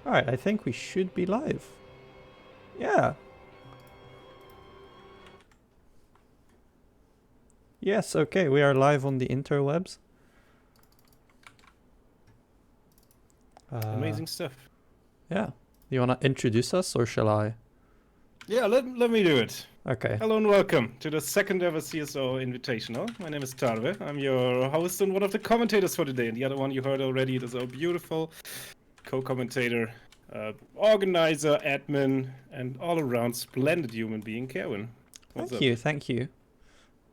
Alright, I think we should be live. Yeah. Yes, okay, we are live on the interwebs. Amazing stuff. Yeah. You wanna introduce us or shall I? Yeah, let me do it. Okay. Hello and welcome to the second ever CSO Invitational. My name is Tarve. I'm your host and one of the commentators for today. And the other one you heard already is our beautiful co-commentator, organizer, admin, and all-around splendid human being, Kevin. What's Thank up? you, thank you.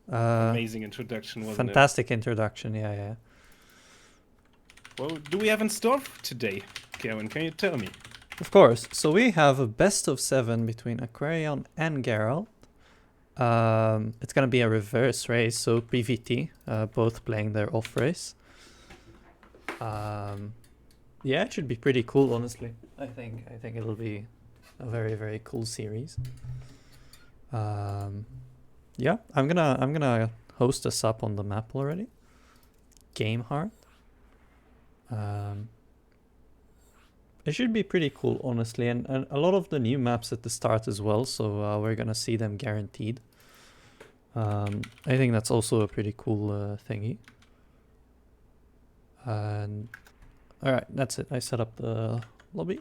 Amazing introduction, wasn't Fantastic introduction, yeah. it? Well, do we have in store today, Kevin? Can you tell me? Of course. So we have a best of 7 between AqueroN and Gerald. It's gonna be a reverse race, so PVT, both playing their off race. Yeah, it should be pretty cool, honestly. I think it'll be a very, very cool series. Yeah, I'm gonna host us up on the map already. Game Heart. It should be pretty cool, honestly, and a lot of the new maps at the start as well, so we're gonna see them guaranteed. I think that's also a pretty cool thingy. And alright, that's it. I set up the lobby.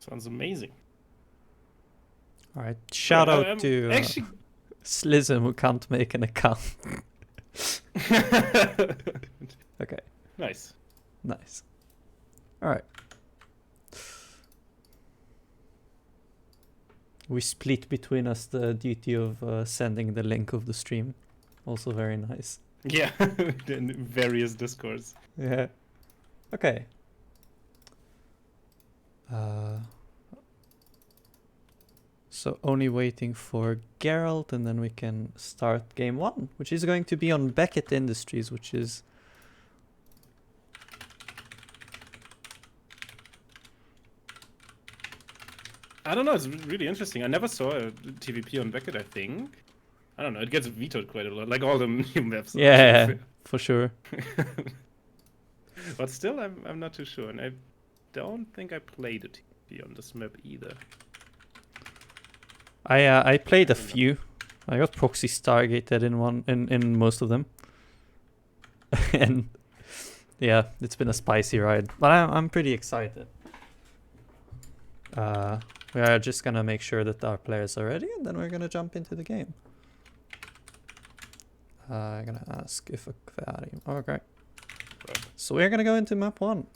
Sounds amazing. Alright, shout out to actually... Slism who can't make an account. Okay. Nice. Nice. Alright. We split between us the duty of sending the link of the stream. Also very nice. Yeah, in various discords. Yeah. Okay. So only waiting for Gerald and then we can start game 1, which is going to be on Beckett Industries, which is... I don't know, it's really interesting. I never saw a TVP on Beckett, I think. I don't know, it gets vetoed quite a lot, like all the new maps. Yeah, for sure. But still, I'm not too sure, and I don't think I played a TVP on this map either. I played a few. I got proxy stargated in most of them. And yeah, it's been a spicy ride, but I'm pretty excited. We are just gonna make sure that our players are ready, and then we're gonna jump into the game. I'm gonna ask if a Kvari. Okay. So we're gonna go into map 1.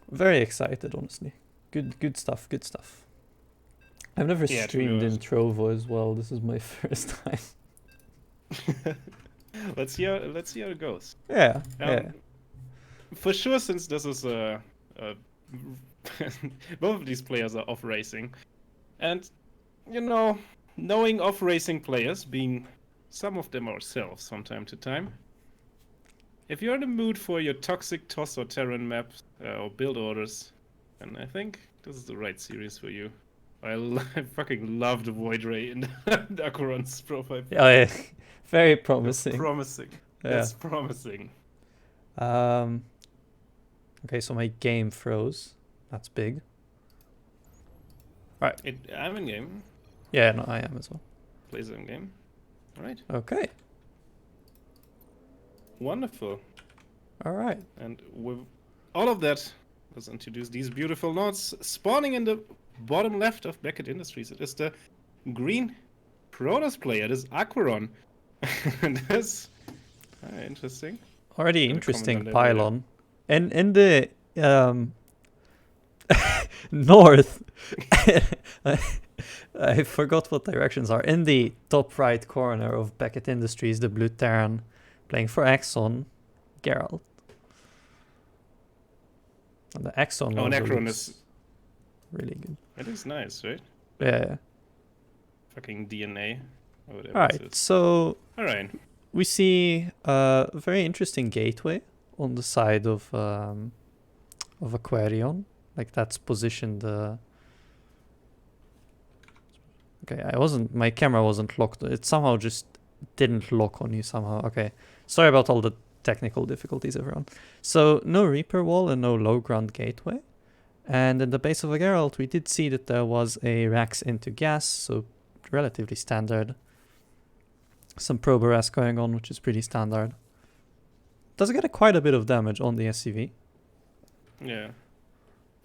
Very excited, honestly. Good stuff. Good stuff. I've never streamed in Trovo as well. This is my first time. Let's see how it goes. Yeah. Yeah. For sure, since this is both of these players are off racing, and you know, knowing off racing players, being some of them ourselves from time to time, if you're in the mood for your toxic toss or Terran maps or build orders, then I think this is the right series for you. I fucking love the Void Ray in the AqueroN's profile. Yeah, very promising. That's promising. Yeah. That's promising. Okay, so my game froze. That's big. Right. I'm in game. Yeah, no, I am as well. Plays in game. All right. Okay. Wonderful. All right. And with all of that, let's introduce these beautiful nodes spawning in the bottom left of Beckett Industries. It is the green Protoss player. It is AqueroN. That's interesting. Already interesting pylon. And in the north, I forgot what directions are. In the top right corner of Beckett Industries, the blue Terran playing for Exon, Gerald. And the Exon and AqueroN is really good. It is nice, right? Yeah. Fucking DNA. Or whatever. Alright, so alright. We see a very interesting gateway on the side of AqueroN. Like that's positioned. Okay, my camera wasn't locked. It somehow just didn't lock on you somehow. Okay, sorry about all the technical difficulties, everyone. So no Reaper wall and no low ground gateway. And in the base of a Gerald, we did see that there was a Rax into gas, so relatively standard. Some Proboras going on, which is pretty standard. Does get quite a bit of damage on the SCV. Yeah.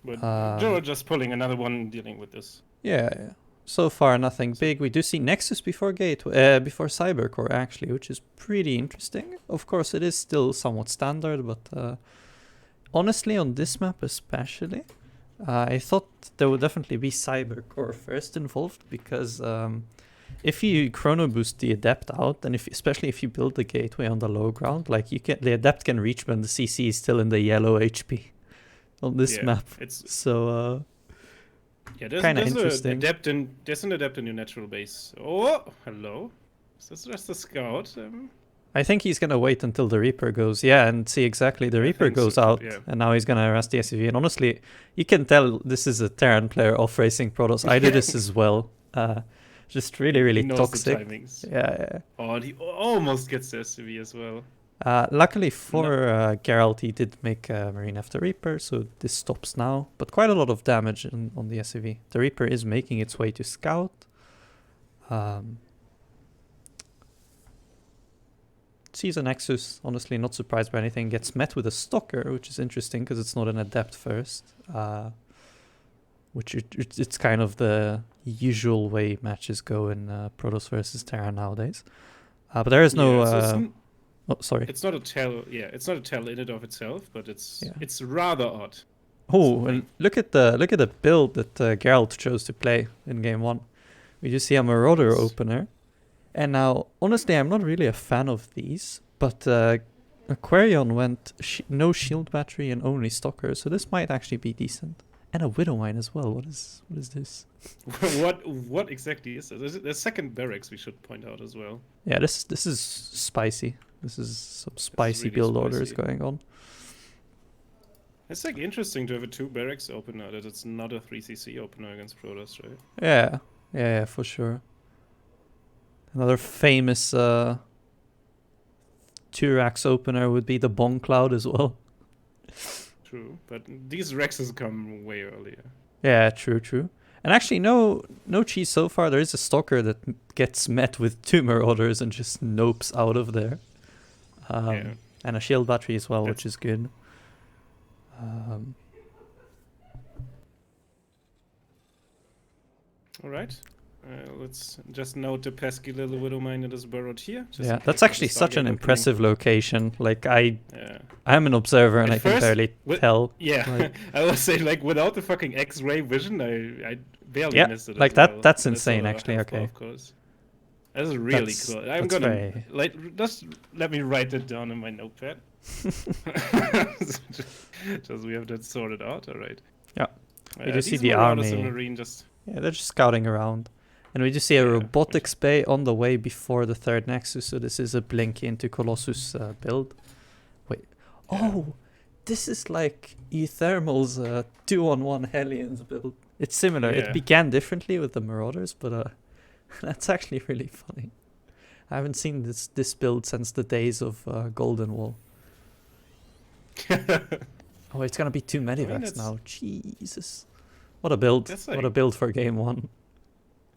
But Gerald just pulling another one dealing with this. Yeah. So far, nothing big. We do see Nexus before Gateway, before Cybercore, actually, which is pretty interesting. Of course, it is still somewhat standard, but honestly, on this map especially, I thought there would definitely be Cybercore first involved, because if you chrono boost the Adept out, and especially if you build the Gateway on the low ground, like the Adept can reach when the CC is still in the yellow HP on this map. Yeah, there's interesting. There's an adept in your natural base. Oh, hello. Is this just a scout? I think he's gonna wait until the Reaper goes. Yeah, and see exactly. The Reaper goes out, and now he's gonna harass the SUV. And honestly, you can tell this is a Terran player off racing Protoss. I do this as well. Just really, really toxic. Yeah. Oh, he almost gets the SUV as well. Luckily for Gerald, he did make Marine after Reaper, so this stops now. But quite a lot of damage on the SUV. The Reaper is making its way to Scout. Sees a Nexus, honestly not surprised by anything. Gets met with a Stalker, which is interesting because it's not an Adept first. It's kind of the usual way matches go in Protoss versus Terra nowadays. But there is no... Oh, sorry. It's not a tell. Yeah, it's not a tell in and of itself, but it's rather odd. Oh, and look at the build that Gerald chose to play in game 1. We just see a Marauder opener, and now honestly, I'm not really a fan of these, but AqueroN went no shield battery and only Stalker, so this might actually be decent. And a Widowmine as well. What is this? what exactly is this? There's second barracks we should point out as well. Yeah, this is spicy. This is some spicy really build orders going on. It's like interesting to have a 2 barracks opener, that it's not a 3cc opener against Protoss, right? Yeah, for sure. Another famous 2 racks opener would be the Bong Cloud as well. True, but these Rexes come way earlier. Yeah, true. And actually, no cheese so far. There is a Stalker that gets met with 2 Marauders and just nopes out of there. And a shield battery as well, which is good. Alright. Let's just note the pesky little Widowmine that is burrowed here. Yeah, that's actually such an impressive location. Like, I'm an observer and I can barely tell. Yeah, like, I would say, like, without the fucking X-ray vision, I barely missed it. Like that's insane, actually. Okay. Of course. That's really cool. I'm gonna just let me write that down in my notepad. just we have that sorted out. All right. Yeah. We just see the army. Yeah, they're just scouting around, and we just see a robotics bay on the way before the 3rd Nexus. So this is a blink into Colossus build. Wait. Yeah. Oh, this is like Ethermal's 2-on-1 Hellions build. It's similar. Yeah. It began differently with the Marauders, but that's actually really funny. I haven't seen this build since the days of Golden Wall. Oh, it's gonna be 2 medivacs now. Jesus, what a build! What a build for game 1.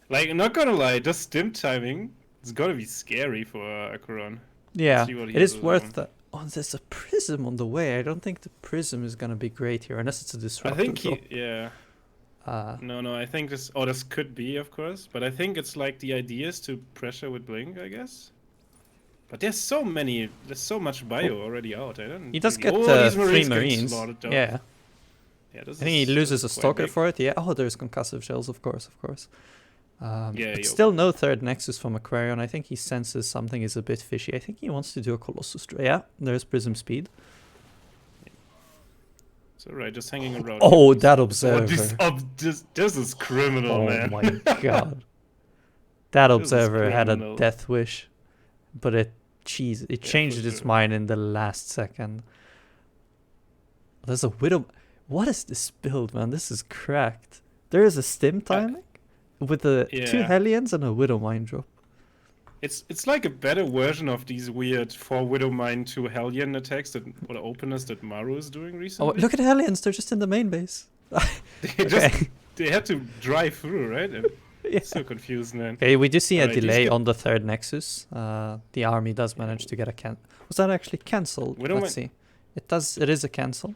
Like, I'm not gonna lie, just stim timing. It's gonna be scary for AqueroN. Yeah, it is worth that. Oh, there's a prism on the way. I don't think the prism is gonna be great here, unless it's a disruptor. I think no, I think this... Oh, this could be, of course. But I think it's like the idea is to pressure with Blink, I guess. But there's so much bio already out. He does get 3 Marines. Yeah. I think he loses a Stalker for it. Yeah. Oh, there's concussive shells, of course. But still no 3rd Nexus from AqueroN. I think he senses something is a bit fishy. I think he wants to do a Colossus. Yeah, there's Prism Speed. It's alright, just hanging around. Oh, that Observer. This is criminal, man. Oh my god. That Observer had a death wish, but it changed its mind in the last second. There's a Widow... What is this build, man? This is cracked. There is a stim timing with the 2 Hellions and a Widowmine drop. It's like a better version of these weird 4 Widowmine to Hellion attacks or openers that Maru is doing Oh, recently. look at Hellions, they're just in the main base. They had to drive through, right? And Yeah. so confused, man. Okay, we do see a Alright, these delay get- on the third Nexus. The army does manage to get a Was that actually cancelled? Widowmine- Let's see. It is a cancel.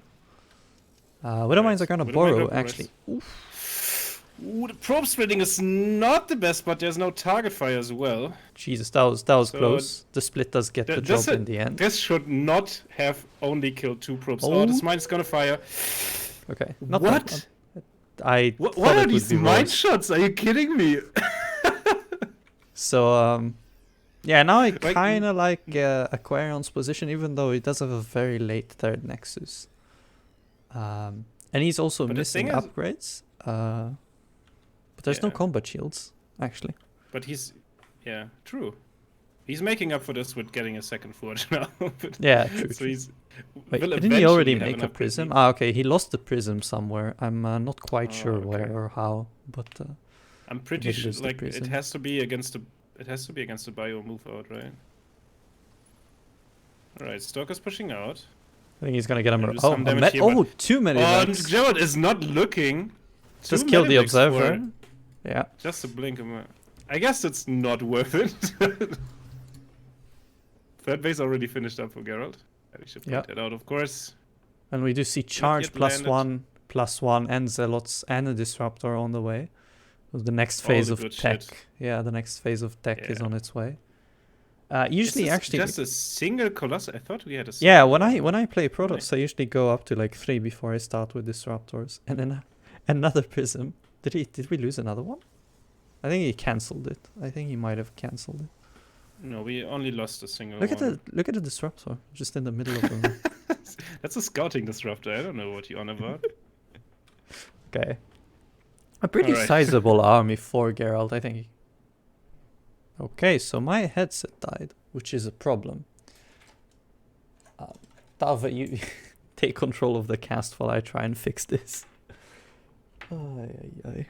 Widowmines are gonna Widowmine borrow, got actually. Ooh, the probe splitting is not the best, but there's no target fire as well. Jesus, that was So, close. The split does get the job in the end. This should not have only killed 2 probes. Oh. Oh, this mine is gonna fire. Okay. Not What? that one. I What thought are it would these be mine worse. shots? Are you kidding me? So, yeah, now I kind of like AqueroN's position, even though he does have a very late third Nexus. And he's also But the missing thing is- upgrades. But there's no Yeah. combat shields, actually. But yeah, true. He's making up for this with getting a second forge now. But- Yeah, true. So he's. Wait, will didn't he already eventually have make an a upgrade prism? need. Ah, okay, he lost the prism somewhere. I'm not quite Oh, sure okay. where or how, but I'm pretty Did sure lose the like prism. it has to be against the bio move out, right? Alright, Stalker's pushing out. I think he's gonna get him. Gonna do Oh, some damage here, but- too many. And attacks. Gerald is not looking. Just 2 kill the medivacs observer. for Yeah. Just a blink of my... I guess it's not worth it. Third base already finished up for Gerald. We should point Yeah. that out, of course. And we do see charge yet +1/+1 and zealots and a disruptor on the way. The next All phase the of good tech. shit. Yeah, the next phase of tech is Yeah. on its way. Is Usually, this actually, just a single Colossus. I thought we had a. yeah. single When I play Protoss, I usually go up to like 3 before I start with disruptors, and then another prism. Did we lose another one? I think he cancelled it. I think he might have cancelled it. No, we only lost a single. Look one. at the disruptor just in the middle of the room. That's a scouting disruptor. I don't know what you're on about. Okay. A pretty Alright. sizable army for Gerald, I think. Okay, so my headset died, which is a problem. Tava, you take control of the cast while I try and fix this. Ay, ay, ay.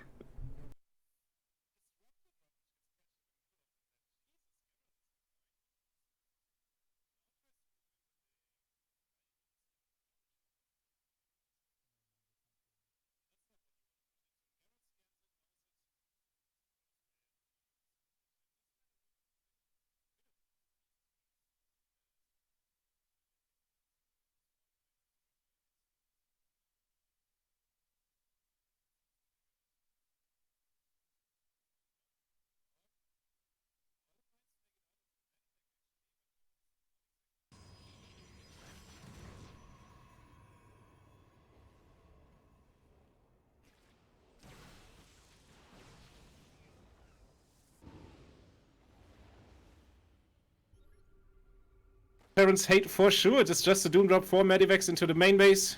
Parents hate for sure. It's just a Doom drop 4 Medivacs into the main base.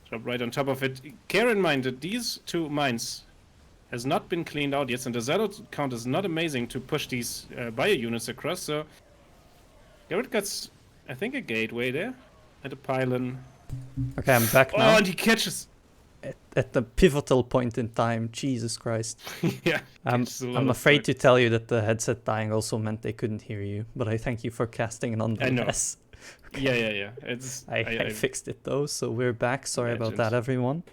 Drop right on top of it. Care in mind that these 2 mines has not been cleaned out yet, and the Zealot count is not amazing to push these bio units across. So Gerald gets, I think, a gateway there and a pylon. Okay, I'm back Oh, now. and he catches. At the pivotal point in time, Jesus Christ. Yeah. I'm catches a lot of afraid to targets. tell you that the headset dying also meant they couldn't hear you, but I thank you for casting nonetheless. Yeah. It's I fixed it though, so we're back. Sorry about that, everyone.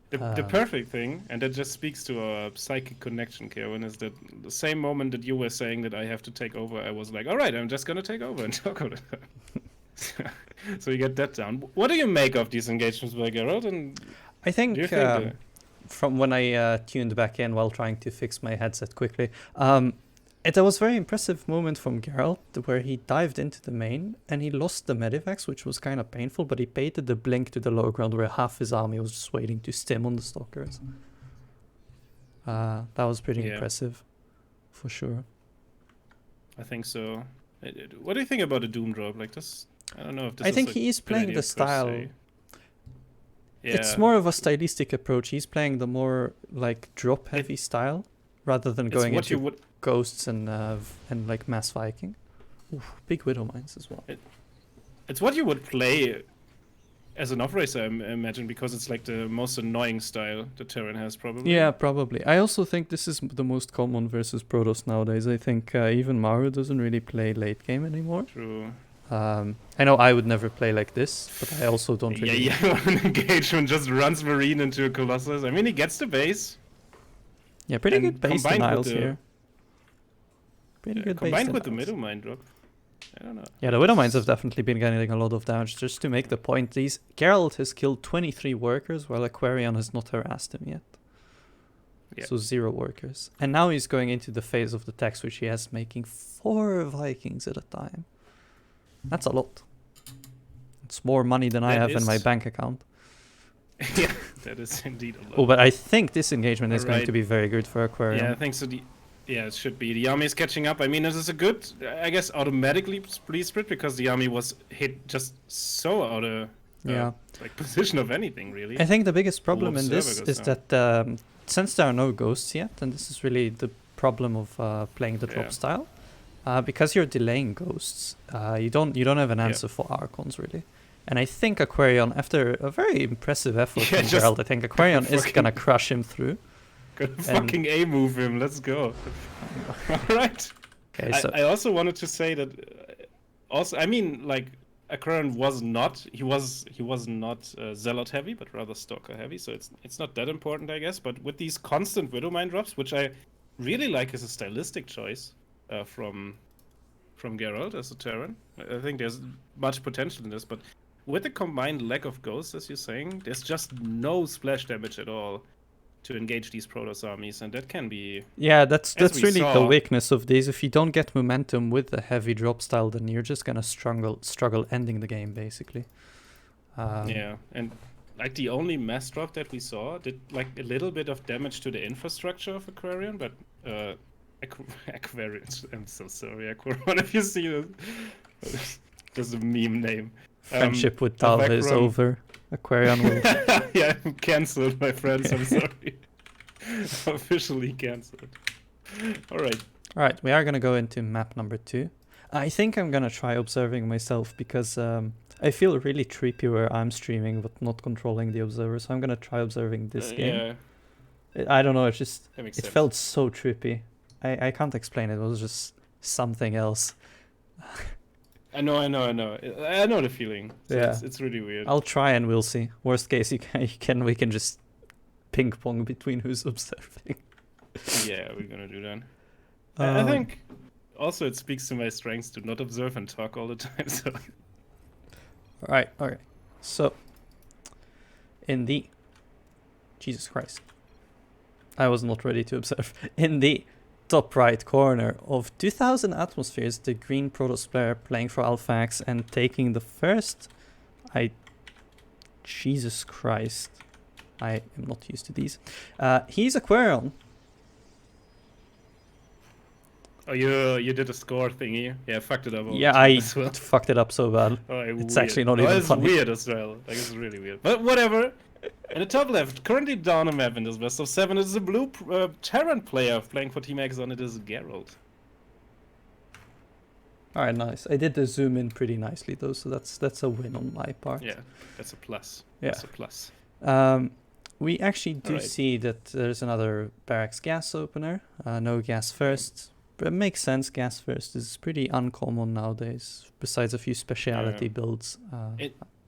The perfect thing, and that just speaks to our psychic connection, Kevin, is that the same moment that you were saying that I have to take over, I was like, all right, I'm just gonna take over and talk about it. So you get that down. What do you make of these engagements by Gerald? And I think, do you think from when I tuned back in while trying to fix my headset quickly, there was a very impressive moment from Gerald where he dived into the main and he lost the medivacs, which was kind of painful, but he baited the blink to the low ground where half his army was just waiting to stim on the stalkers. That was pretty impressive, for sure. I think so. What do you think about a Doom drop like this? I don't know if this I is think a he is good playing idea the per style. se. It's Yeah. more of a stylistic approach. He's playing the more like drop heavy style rather than It's going what into you would ghosts and like mass Viking. Oof, big widow mines as well. It's what you would play as an off-racer, I imagine, because it's like the most annoying style the Terran has, probably. Yeah, probably. I also think this is the most common versus Protoss nowadays. I think even Maru doesn't really play late game anymore. True. I know I would never play like this, but I also don't really... Yeah, an engagement just runs Marine into a Colossus. I mean, he gets the base. Yeah, pretty good base denials the, here. Pretty good base combined with the denials. middle mine drop. I don't know. Yeah, the Widow Mines have definitely been getting a lot of damage. Just to make the point, Gerald has killed 23 workers, while AqueroN has not harassed him yet. Yeah. So 0 workers. And now he's going into the phase of the tax, which he has, making 4 Vikings at a time. That's a lot. It's more money than I have in my bank account. Yeah, that is indeed a lot. Oh, but I think this engagement is going to be very good for AqueroN. Yeah, I think so. Yeah, it should be. The army is catching up. I mean, it is a good, I guess, automatically split because the army was hit just so out of like position of anything, really. I think the biggest problem in this is that since there are no ghosts yet, and this is really the problem of playing the drop style, because you're delaying ghosts, you don't have an answer for Archons, really. And I think AqueroN, after a very impressive effort from Gerald, I think AqueroN is gonna crush him through. Gonna fucking A-move him, let's go. Alright. Okay, so I also wanted to say that I mean, like, AqueroN was not Zealot heavy, but rather Stalker heavy, so it's not that important, I guess. But with these constant Widow Mine drops, which I really like as a stylistic choice from Gerald as a Terran, I think there's much potential in this, but with the combined lack of ghosts, as you're saying, there's just no splash damage at all to engage these Protoss armies, and that can be... Yeah, that's really the weakness of these. If you don't get momentum with the heavy drop style, then you're just gonna struggle ending the game, basically. Yeah, and like the only mass drop that we saw did like a little bit of damage to the infrastructure of AqueroN, but AqueroN, I'm so sorry, AqueroN, if you see this. Just a meme name. Friendship with Talva is over. AqueroN will... Yeah, I'm cancelled, my friends, I'm sorry. Officially cancelled. Alright, we are going to go into map number 2. I think I'm going to try observing myself because I feel really trippy where I'm streaming but not controlling the observer, so I'm going to try observing this game. Yeah. I don't know, it felt so trippy. I can't explain it, it was just something else. I know the feeling. So it's really weird. I'll try and we'll see. Worst case, we can just ping pong between who's observing. Yeah, we're gonna do that. I think also it speaks to my strengths to not observe and talk all the time. So. All right. So, in the Jesus Christ, I was not ready to observe. In the top right corner of 2000 atmospheres, the green Protoss player playing for AlphaX and taking the first... Jesus Christ. I am not used to these. He's AqueroN. Oh, you did a score thingy. Yeah, fucked it up. Yeah, I fucked it up so bad. It's actually not even funny. It's weird as well. Like, it's really weird. But whatever. In the top left, currently down a map in this best of 7, is a blue Terran player playing for Team Exon. It is Gerald. Alright, nice. I did the zoom in pretty nicely though, so that's a win on my part. Yeah, that's a plus. Yeah. That's a plus. We actually do see that there's another barracks gas opener. No gas first. But it makes sense, gas first is pretty uncommon nowadays, besides a few speciality builds.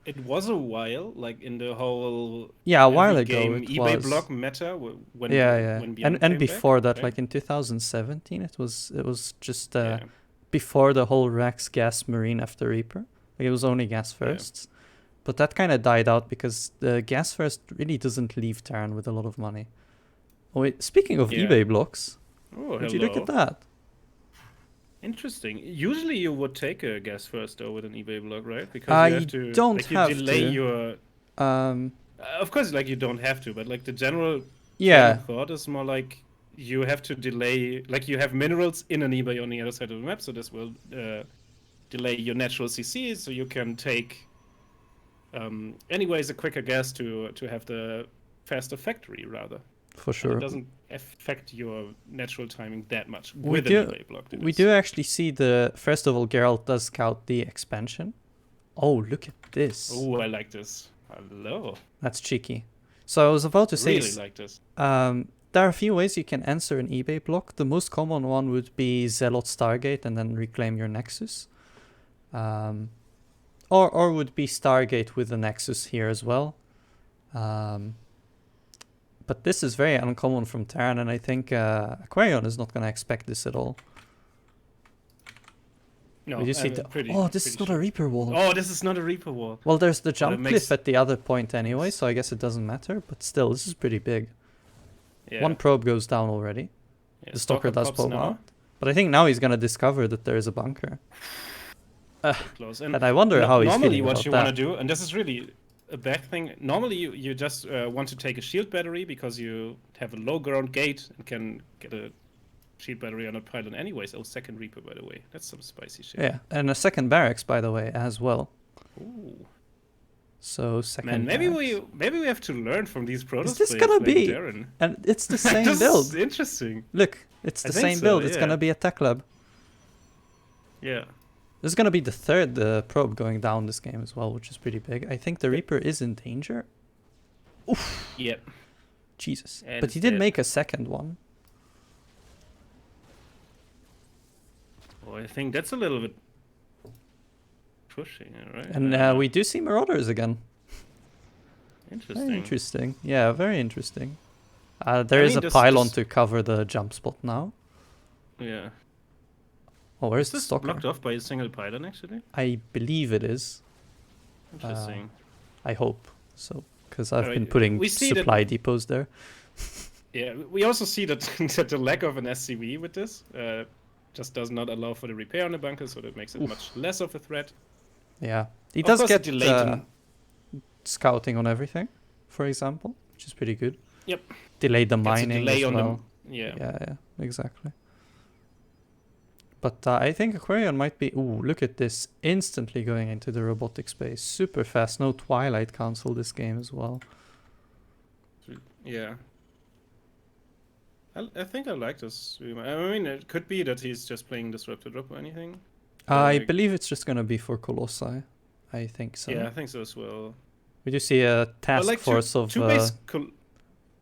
It was a while, like in the whole a while ago it eBay was block meta when and before that, like in 2017, it was just before the whole Rax gas marine after Reaper. Like it was only gas firsts, but that kind of died out because the gas first really doesn't leave Terran with a lot of money. Oh wait, speaking of eBay blocks, would you look at that? Interesting. Usually you would take a gas first though with an eBay block, right? Because you have to delay your of course, like you don't have to, but like the general thought is more like you have to delay, like you have minerals in an eBay on the other side of the map, so this will delay your natural CC, so you can take anyways a quicker gas to have the faster factory rather. For sure. It doesn't affect your natural timing that much with an eBay block. We do actually see first of all, Gerald does scout the expansion. Oh, look at this. Oh, I like this. Hello. That's cheeky. So I was about to say, Really like this. there are a few ways you can answer an eBay block. The most common one would be Zealot Stargate and then reclaim your Nexus. Or would be Stargate with the Nexus here as well. But this is very uncommon from Terran, and I think AqueroN is not going to expect this at all. No, You see this is not a Reaper wall. Oh, this is not a Reaper wall. Well, there's the jump makes- cliff at the other point anyway, so I guess it doesn't matter. But still, this is pretty big. Yeah. One probe goes down already. Yeah, The Stalker does pops pop now. out. But I think now he's going to discover that there is a bunker. Close. And I wonder how he's normally feeling what about you that. want to do, and this is really a bad thing. Normally you just want to take a shield battery because you have a low ground gate and can get a shield battery on a pylon anyways. Oh, second Reaper, by the way. That's some spicy shit. Yeah, and a second barracks, by the way, as well. Ooh. So second Man, barracks. maybe we have to learn from these Protoss Is this players gonna playing be- Terran. And it's the same This build. is interesting. Look, it's I the think same so, build. It's yeah. going to be a tech lab. Yeah. This is going to be the third probe going down this game as well, which is pretty big. I think the Reaper is in danger. Oof. Yep. Jesus. And But it's he did dead. make a second one. Well, I think that's a little bit pushing it, right? And we do see Marauders again. Interesting. Very interesting. Yeah, very interesting. There I is mean, a pylon this- to cover the jump spot now. Yeah. Oh, where's Is the this Stalker? blocked off by a single pylon, actually? I believe it is. Interesting. I hope so, because I've Alright, been putting we see that- supply depots there. Yeah, we also see that, that the lack of an SCV with this just does not allow for the repair on the bunker, so that makes it much less of a threat. Yeah, he Of does course, get it delayed him. scouting on everything, for example, which is pretty good. Yep. Delayed the Gets a mining delay as on well. them. Yeah. Yeah, exactly. But I think AqueroN might be... Ooh, look at this. Instantly going into the robotic space. Super fast. No Twilight Council this game as well. Yeah. I think I like this. I mean, it could be that he's just playing Disruptor Drop or anything. I Like- believe it's just going to be for Colossi. I think so. Yeah, I think so as well. We do see a task Well, like force of two base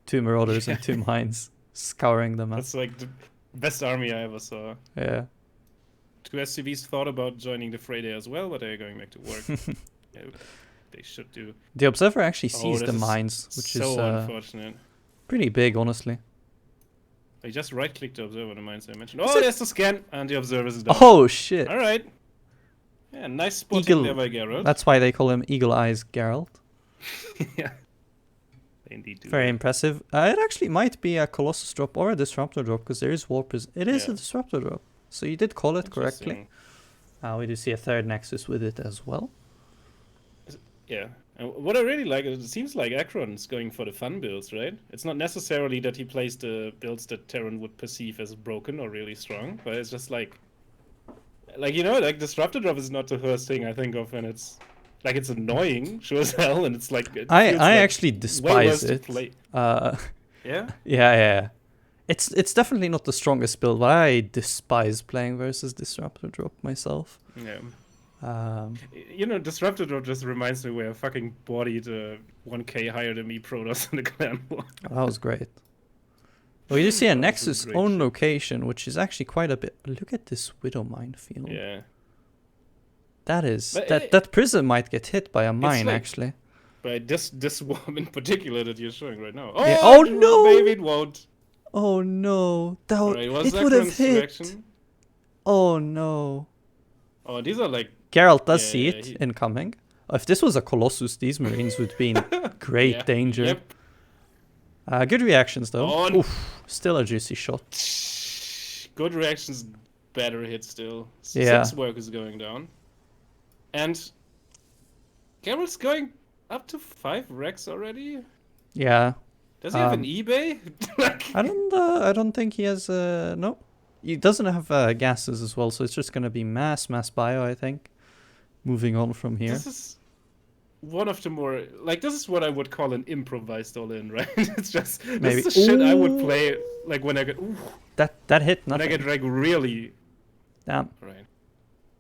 2 Marauders and 2 Mines scouring the map. That's like the best army I ever saw. Yeah. Two SCVs thought about joining the fray there as well, but they're going back to work. Yeah, they should do. The Observer actually Oh, sees this the is mines, which so is unfortunate. pretty big, honestly. I just right-clicked the observer, the mines I mentioned. Is Oh, it- there's the scan, and the observer is down. Oh, shit. All right. Yeah, nice spotting Eagle. there by Gerald. That's why they call him Eagle Eyes Gerald. Yeah. They indeed do. Very impressive. It actually might be a Colossus drop or a Disruptor drop, because there is Warp. It is Yeah. a Disruptor drop. So you did call it correctly. Interesting. We do see a third Nexus with it as well. Yeah. And what I really like is it seems like AqueroN's going for the fun builds, right? It's not necessarily that he plays the builds that Terran would perceive as broken or really strong, but it's just like you know, like Disruptor Drop is not the first thing I think of, and it's like it's annoying, sure as hell, and it's like it I feels like actually way despise worse to it. play. Yeah, Yeah. yeah. It's definitely not the strongest build, but I despise playing versus Disruptor drop myself. Yeah. You You know, Disruptor Drop just reminds me where I fucking bodied 1k higher than me Protoss in the clan war. that was great. Well, you see a That was Nexus great own shit. location, which is actually quite a bit. Look at this Widow minefield. Yeah. That is But that prism might get hit by a mine like- actually. But this one in particular that you're showing right now. Yeah. Oh, it- no! Maybe it won't. Oh no, that would, Right, what's it would have AqueroN's hit. reaction? Oh no. Oh, these are like Gerald does Yeah, see yeah, it he- incoming. If this was a Colossus, these Marines would be in great yeah, danger. Yep. Good reactions though. Oh, Oof, still a juicy shot. Good reactions, better hit still. Yeah. 6 work is going down. And Gerald's going up to 5 wrecks already? Yeah. Does he have an Um, eBay? Like, I don't think he has no. He doesn't have gases as well, so it's just gonna be mass bio, I think. Moving on from here. this is one of the more like this is what I would call an improvised all-in, right? It's just Maybe. this is the shit I would Ooh. play like when I get That hit when I nothing. get like really Damn. right.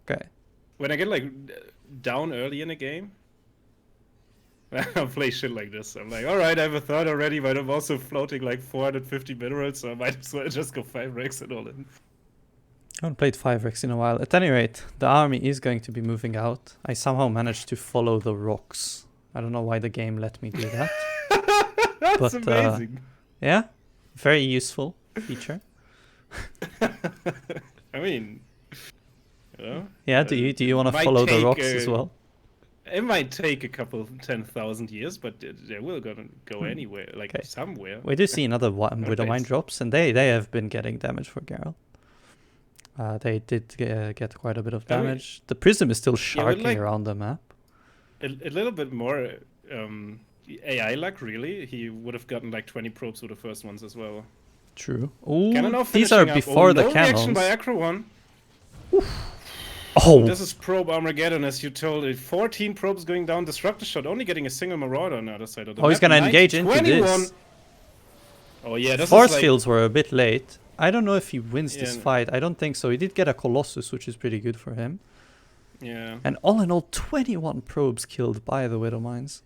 Okay. When I get like down early in a game. I play shit like this. I'm like, alright, I have a third already, but I'm also floating like 450 minerals, so I might as well just go 5 Rex and all in. I haven't played 5x in a while. At any rate, the army is going to be moving out. I somehow managed to follow the rocks. I don't know why the game let me do that. That's But, amazing. Yeah, very useful feature. I mean, you know, Yeah, do you want to might follow the take, rocks as well? It might take a couple 10,000 years, but they will gonna go anywhere, like Okay. somewhere. We do see another Widowmine base. drops, and they have been getting damage for Gerald. They did get quite a bit of I mean, damage. The Prism is still but sharking like- around the map. A little bit more AI luck, really. He would have gotten like 20 probes with the first ones as well. True. Cannon Ooh, now these are finishing up. before the no reaction cannons. by AqueroN. Oh, This is probe Armageddon, as you told it. 14 probes going down. Disruptor shot, only getting a single Marauder on the other side of the map. he's gonna engage into 21. this. Oh yeah, this Force is like... fields were a bit late. I don't know if he wins this Yeah. fight. I don't think so. He did get a Colossus, which is pretty good for him. Yeah, And all in all, 21 probes killed by the Widowmines.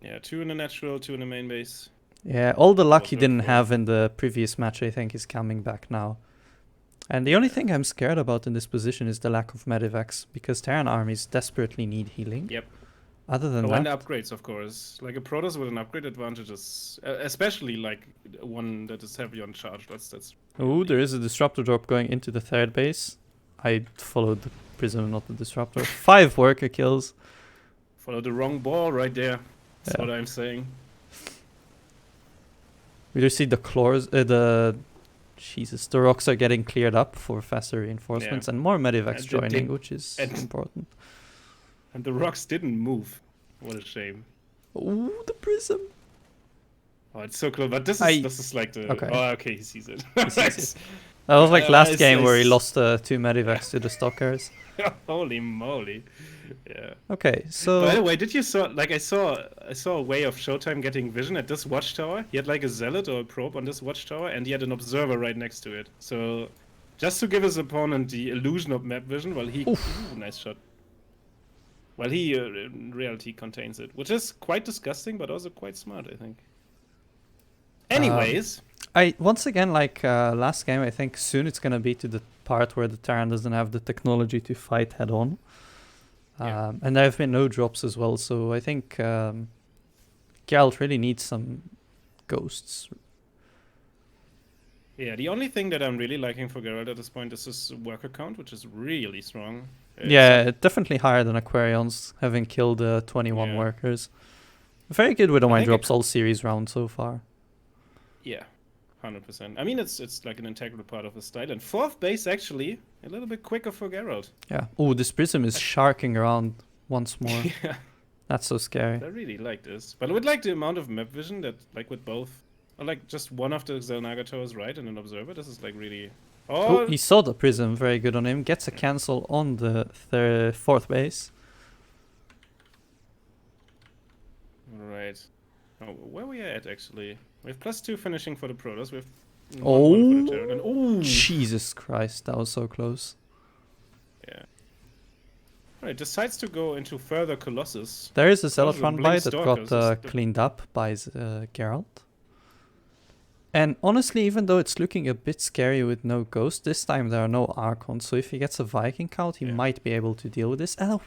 yeah, 2 in the natural, 2 in the main base. Yeah, all the luck he What didn't for? have in the previous match, I think, is coming back now. And the only thing I'm scared about in this position is the lack of medivacs, because Terran armies desperately need healing. Yep. Other than Oh, and the that, upgrades, of course. Like a Protoss with an upgrade advantages, especially like one that is heavy on charge. That's. oh, there is a disruptor drop going into the third base. I followed the prism, not the disruptor. 5 worker kills. Follow the wrong ball right there. That's Yeah. what I'm saying. We do see the claws, the rocks are getting cleared up for faster reinforcements and more medivacs And joining, which is and- important. And the rocks didn't move. What a shame. Ooh, the prism. Oh, it's so close. But this is like the. Okay. Oh, okay, he sees it. He sees That was like last it's- game where he it's- lost 2 medivacs to the stalkers. Holy moly. Yeah. Okay, so By the way, did you saw like I saw a way of Showtime getting vision at this watchtower. He had like a zealot or a probe on this watchtower, and he had an observer right next to it. So just to give his opponent the illusion of map vision, while he nice shot. While he in reality contains it, which is quite disgusting, but also quite smart, I think. Anyways, I once again, like last game, I think soon it's gonna be to the part where the Terran doesn't have the technology to fight head on. Yeah. And there have been no drops as well, so I think Gerald really needs some ghosts. yeah, the only thing that I'm really liking for Gerald at this point is his worker count, which is really strong. Yeah, definitely higher than AqueroN's, having killed 21 Yeah. workers. Very good with all my think drops all series round so far. Yeah, 100%. I mean, it's like an integral part of his style. And fourth base, actually, a little bit quicker for Gerald. Yeah. Oh, this prism is sharking around once more. Yeah, That's so scary. I really like this. But with like the amount of map vision that, like with both, or like just one of the Xelnaga towers right and an observer, this is like really... Oh, he saw the prism. Very good on him. Gets a cancel on the fourth base. Right. Oh, where we at, actually? We have +2 finishing for the Protoss. We have Oh, one for the Terran. And, ooh! Jesus Christ, that was so close. Yeah. Right, decides to go into further Colossus. There is a Those Zealot are run by Blink that Stalkers, got is the- cleaned up by Gerald. And honestly, even though it's looking a bit scary with no ghost, this time there are no Archons, so if he gets a Viking count, he Yeah. might be able to deal with this. And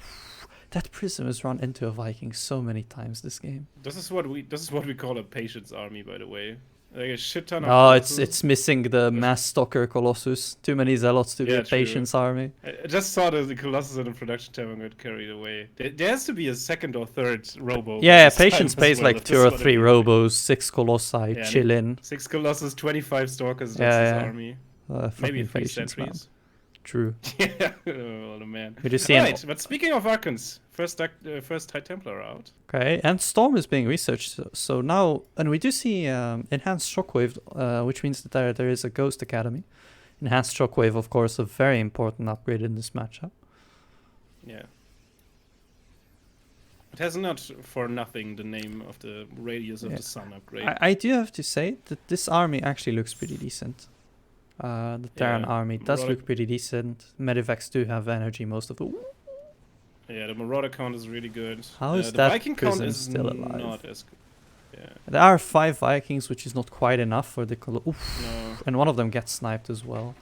that prism has run into a Viking so many times this game. This is what we call a patience army, by the way. Like a shit ton of... Oh, Colossus. it's missing the mass stalker Colossus. Too many Zealots to be Yeah, a true. patience army. I just saw that the Colossus in the production tower got carried away. There has to be a second or third Robo. Yeah, this time patience as plays well, like if 2 this or is what it 3 is. Robos, 6 Colossi, Yeah, chill in. 6 Colossus, 25 Stalkers, that's Yeah, his yeah. army. Fucking Maybe 3 patience, man. sentries. True. Yeah, oh man. We just see an Right, but speaking of Archons, first High Templar out. Okay, and Storm is being researched. So now, and we do see Enhanced Shockwave, which means that there is a Ghost Academy. Enhanced Shockwave, of course, a very important upgrade in this matchup. Yeah. It has not for nothing the name of the Radius of Yeah. the Sun upgrade. I do have to say that this army actually looks pretty decent. The Terran Yeah, army does right. look pretty decent. Medivacs do have energy most of the... Yeah, the Marauder count is really good. How is the that Viking count prison is still alive? not as good. Yeah. There are 5 Vikings, which is not quite enough for the Oof. No. And one of them gets sniped as well.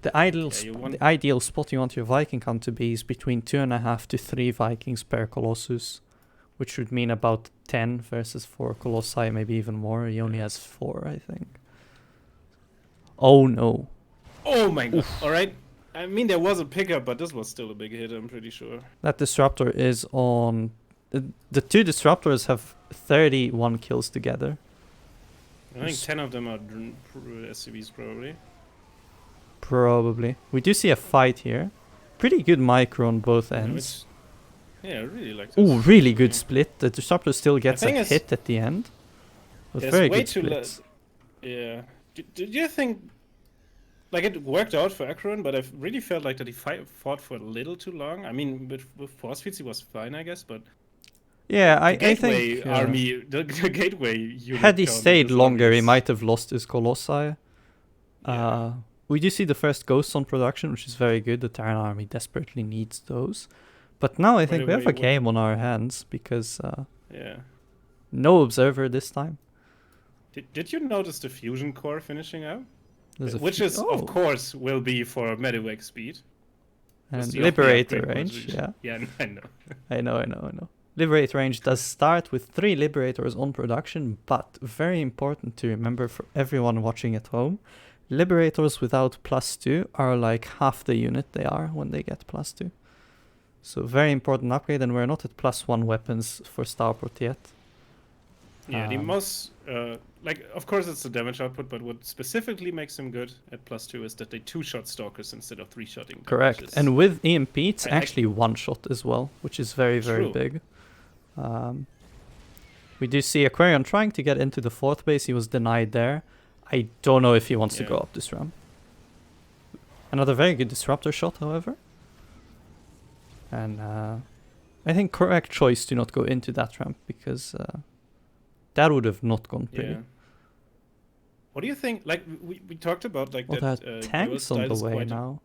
The ideal spot you want your Viking count to be is between 2.5 to 3 Vikings per Colossus, which would mean about 10 versus 4 Colossi, maybe even more. He only has 4, I think. Oh no. Oh my god. Alright. I mean, there was a pickup, but this was still a big hit, I'm pretty sure. That Disruptor is on... The 2 Disruptors have 31 kills together. I think 10 of them are SCVs, probably. Probably. We do see a fight here. Pretty good micro on both ends. Yeah, I really like this. Ooh, really good split. The Disruptor still gets a hit at the end. But very good splits. Yeah. Did you think... Like, it worked out for AqueroN, but I really felt like that he fought for a little too long. I mean, with force feeds he was fine, I guess, but... Yeah, I Gateway think... army, the Gateway unit... Had he stayed longer, he might have lost his Colossi. Yeah. We do see the first ghosts on production, which is very good. The Terran army desperately needs those. But now I think we have a game on our hands, because... yeah. No Observer this time. Did you notice the Fusion Core finishing out? Which is, of course, will be for Medivac speed. And Liberator range, yeah. Yeah, I know. I know. Liberator range does start with 3 Liberators on production, but very important to remember for everyone watching at home, Liberators without +2 are like half the unit they are when they get +2. So very important upgrade, and we're not at +1 weapons for Starport yet. Yeah, the most... like, of course it's the damage output, but what specifically makes them good at +2 is that they 2-shot Stalkers instead of 3-shotting. Correct, and with EMP it's actually 1-shot as well, which is very, very big. We do see AqueroN trying to get into the 4th base. He was denied there. I don't know if he wants to go up this ramp. Another very good Disruptor shot, however. And I think correct choice to not go into that ramp, because that would have not gone pretty. Yeah. What do you think? Like, we talked about, like, that tanks on the way now.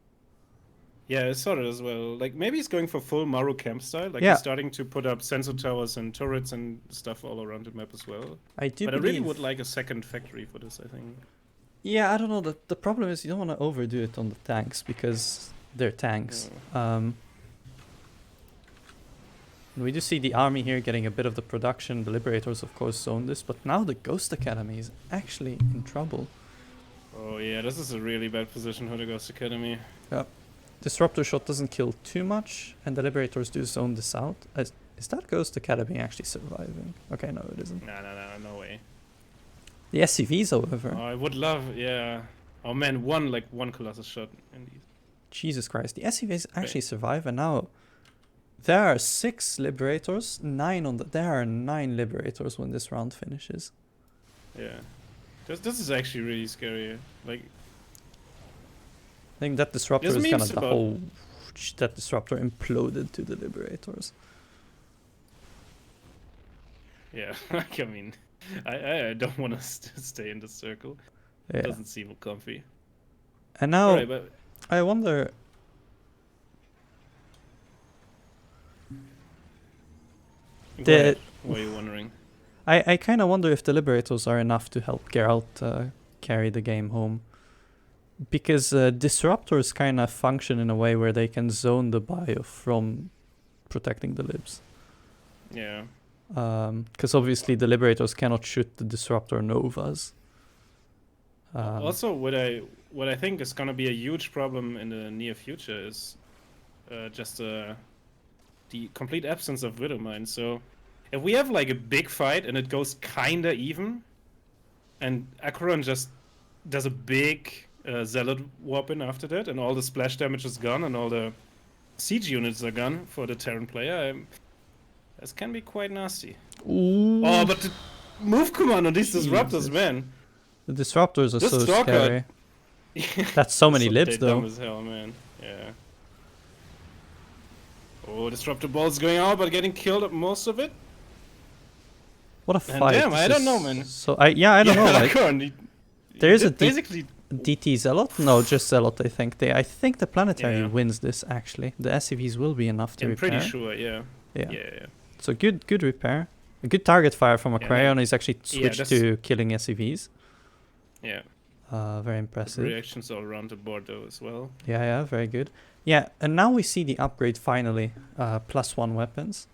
Yeah, I saw it as well. Like, maybe he's going for full Maru camp style. Like, he's starting to put up sensor towers and turrets and stuff all around the map as well. But I really would like a second factory for this, I think. Yeah, I don't know. The problem is you don't want to overdo it on the tanks, because they're tanks. We do see the army here getting a bit of the production. The Liberators, of course, zone this, but now the Ghost Academy is actually in trouble. Oh yeah, this is a really bad position for the Ghost Academy. Yep. Disruptor shot doesn't kill too much, and the Liberators do zone this out. Is that Ghost Academy actually surviving? Okay, no, it isn't. No way. The SCVs, however. Oh, I would love, yeah. Oh man, one Colossus shot indeed. Jesus Christ, the SCVs actually survive, and now there are 6 Liberators, 9 on the... There are 9 Liberators when this round finishes. Yeah. This is actually really scary. Like... I think that Disruptor is kind of the whole... That Disruptor imploded to the Liberators. Yeah, I mean... I don't want to stay in the circle. Yeah. It doesn't seem comfy. And now, I wonder... What are you wondering? I kind of wonder if the Liberators are enough to help Gerald carry the game home. Because Disruptors kind of function in a way where they can zone the bio from protecting the Libs. Yeah. Because obviously the Liberators cannot shoot the Disruptor Novas. Also, what I think is going to be a huge problem in the near future is just the complete absence of Widow Mine. So if we have like a big fight and it goes kinda even, and AqueroN just does a big Zealot warp in after that, and all the splash damage is gone, and all the siege units are gone for the Terran player, this can be quite nasty. Ooh. Oh, but the move command on these Disruptors, man. The Disruptors are so scary. That's so many Libs, though. Dumb as hell, man. Yeah. Oh, Disruptor Bolt's going out, but getting killed at most of it. What a fight! Damn, I don't know, man. So I don't know. Like, AqueroN, there is a basically DT Zealot? No, just Zealot, I think. I think the Planetary Yeah. wins this, actually. The SCVs will be enough to I'm repair. pretty sure, yeah. Yeah. Yeah. So good repair. A good target fire from Yeah, AqueroN. He's actually switched that's- to killing SCVs. Yeah. Very impressive. Reactions all around the board though as well. Yeah, very good. Yeah, and now we see the upgrade finally. +1 weapons.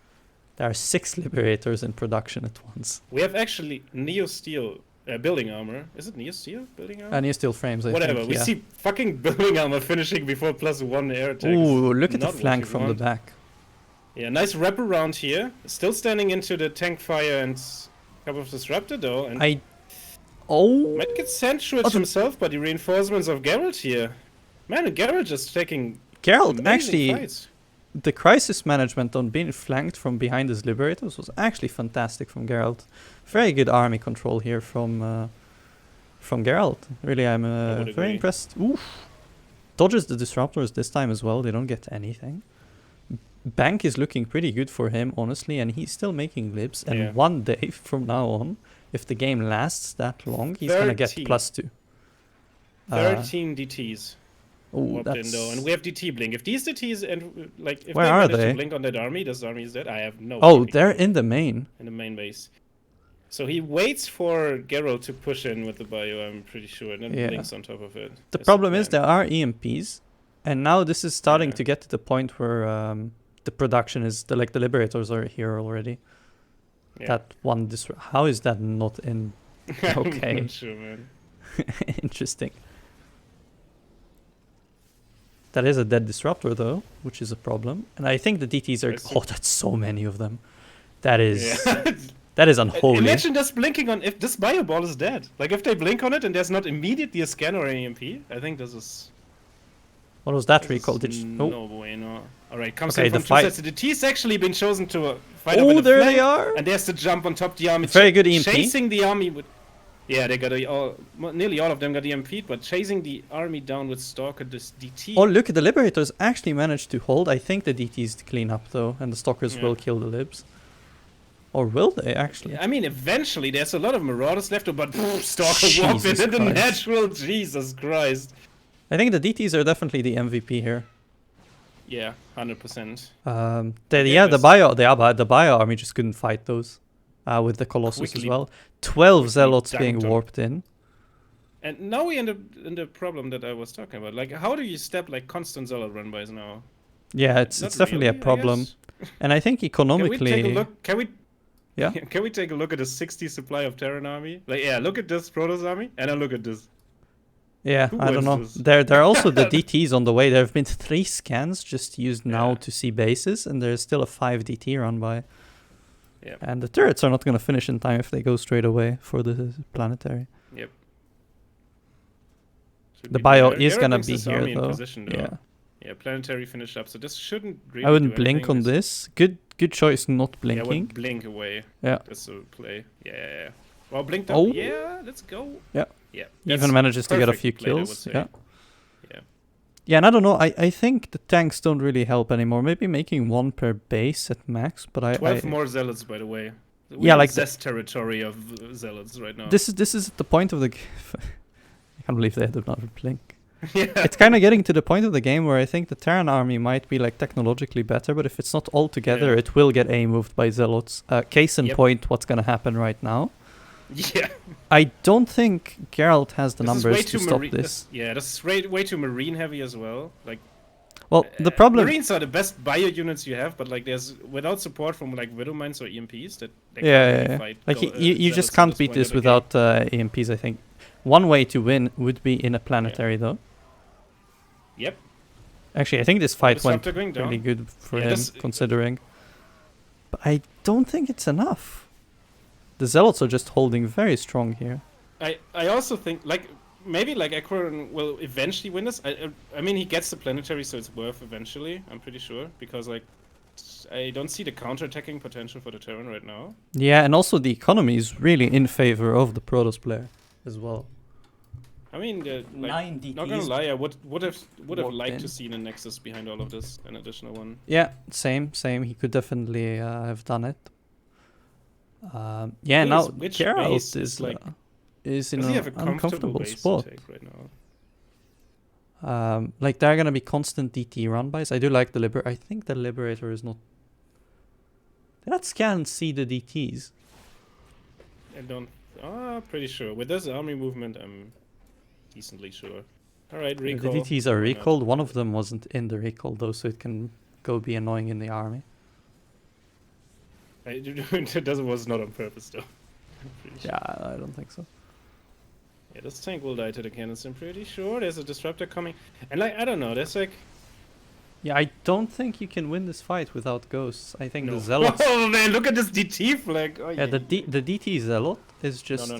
There are 6 Liberators in production at once. We have actually Neo Steel building armor. Is it Neo Steel building armor? And steel frames, I Whatever. think. We see fucking building armor finishing before +1 air attacks. Ooh, look at the Not what flank you from the want. back. Yeah, nice wrap around here. Still standing into the tank fire and couple of disruptor though. And might get sent through it himself by the reinforcements of Gerald here. Man, Gerald just taking Gerald amazing actually, fights. the crisis management on being flanked from behind his Liberators was actually fantastic from Gerald. Very good army control here from Gerald. Really, I'm would very agree. impressed. Oof. Dodges the disruptors this time as well. They don't get anything. Bank is looking pretty good for him, honestly, and he's still making libs. And Yeah. one day from now on, if the game lasts that long, he's gonna get 13. +2. 13 DTs. Oh, Whopped in that's though, and we have DT blink. If these DTs and like if Where they are manage they? to blink on that army, this army is dead. I have no. oh, fucking they're clue. in the main. In the main base. So he waits for Geralt to push in with the bio, I'm pretty sure, and then Yeah. blinks on top of it. The That's problem is plan. there are EMPs, and now this is starting Yeah. to get to the point where the production is the Liberators are here already. Yeah. That one how is that not in? Okay. I'm not sure, man. Interesting. That is a dead disruptor though, which is a problem. And I think the DTs are. I see. Oh, that's so many of them. That is Yeah. that is unholy. Imagine just blinking on if this bio ball is dead. Like if they blink on it and there's not immediately a scan or an EMP, I think this is. What was that this recall? is Did you, no bueno. All right, comes Okay, in the from fight- two sides. The T's actually been chosen to fight up in oh, the there flank, they are. and there's the jump on top the army. Very good EMP. Chasing the army with. Yeah, they got nearly all of them got EMP'd, but chasing the army down with Stalker, this DT. Oh, look, the Liberators actually managed to hold. I think the DTs clean up though, and the Stalkers Yeah. will kill the Libs. Or will they actually? I mean, eventually there's a lot of Marauders left, but Stalker walked Jesus in the Christ. natural. Jesus Christ. I think the DTs are definitely the MVP here. Yeah, 100%. The bio army just couldn't fight those with the Colossus as Quickly- well. 12 Zealots dunked being on- warped in. And now we end up in the problem that I was talking about. Like, how do you step like constant Zealot run-bys now? Yeah, it's Not definitely really, a I problem. guess. And I think Can we economically, take a look? Can we? Yeah? Can we take a look at the 60 supply of Terran army? Like, yeah, look at this Protoss army, and then look at this. yeah, Who I don't know. wins this? There are also the DTs on the way. There have been 3 scans just used now Yeah. to see bases, and there's still a 5 DT run by. Yep. And the turrets are not going to finish in time if they go straight away for the planetary. Yep. Should The be bio there. is Garrett going to brings be this here army in though. position, though. Yeah. Yeah, planetary finished up, so this shouldn't really I wouldn't do blink on anything. this. Good choice not Yeah, I would blinking. blink away. Yeah. That's a play. Yeah. Well, blinked Oh. up. Yeah, let's go. Yeah. Yeah. Even that's manages to get a perfect few play, I would kills. say. Yeah. Yeah. Yeah, and I don't know. I think the tanks don't really help anymore. Maybe making 1 per base at max, but 12 I more zealots, by the way. Yeah, We're in like Zest territory of zealots right now. this is at the point of the. I can't believe they did not blink. yeah. It's kind of getting to the point of the game where I think the Terran army might be like technologically better, but if it's not all together, Yeah. it will get A moved by zealots. Case in Yep. point, what's gonna happen right now? Yeah. I don't think Gerald has the This is way numbers to too stop marine- this. this is way too marine heavy as well. Like, Well, the problem. Marines are the best bio units you have, but like, there's without support from like Widow Mines or EMPs that. They can't Yeah, really yeah. fight Like go- you zealots just at can't beat point this of the game. without EMPs. I think one way to win would be in a planetary, though. Yep. Actually, I think this fight went Disruptor going down. really good for Yeah, him, this- considering. But I don't think it's enough. The zealots are just holding very strong here. I also think like maybe like AqueroN will eventually win this. I mean he gets the planetary, so it's worth eventually. I'm pretty sure because like I don't see the counter-attacking potential for the Terran right now. Yeah, and also the economy is really in favor of the Protoss player as well. I mean, like, 9 DTs. not gonna lie, I would have walked liked in. to see a Nexus behind all of this, an additional one. Yeah, same. He could definitely have done it. Yeah, Thing now is, which Gerald base is is, like- is in Does he an have a comfortable uncomfortable base spot. to take right now? Like there are gonna be constant DT run bys. I do like the Liberator. I think the Liberator is not. Did that scan see the DTs? I don't. Pretty sure. With this army movement, I'm decently sure. All right, recall. The DTs are Why not? recalled. One of them wasn't in the recall though, so it can go be annoying in the army. That was not on purpose though. Pretty sure. Yeah, I don't think so. Yeah, this tank will die to the cannons. I'm pretty sure. There's a disruptor coming, and like I don't know. There's like. Yeah, I don't think you can win this fight without ghosts. I think No. the Zealots. Oh man, look at this DT flag. Oh, Yeah, the DT Zealot is just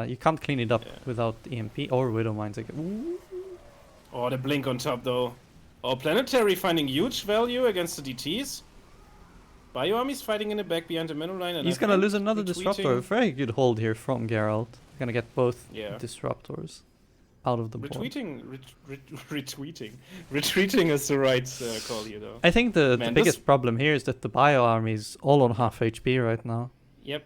you can't clean it up without EMP or Widow Mines. Ooh. Oh, the blink on top though. Oh, Planetary finding huge value against the DTs. Bioarmy's fighting in the back behind the middle line, and He's gonna lose another disruptor. Very good hold here from Gerald. Gonna get both disruptors out of the board. Retreating is the right call here, though. I think the biggest problem here is that the bio army is all on half HP right now. Yep.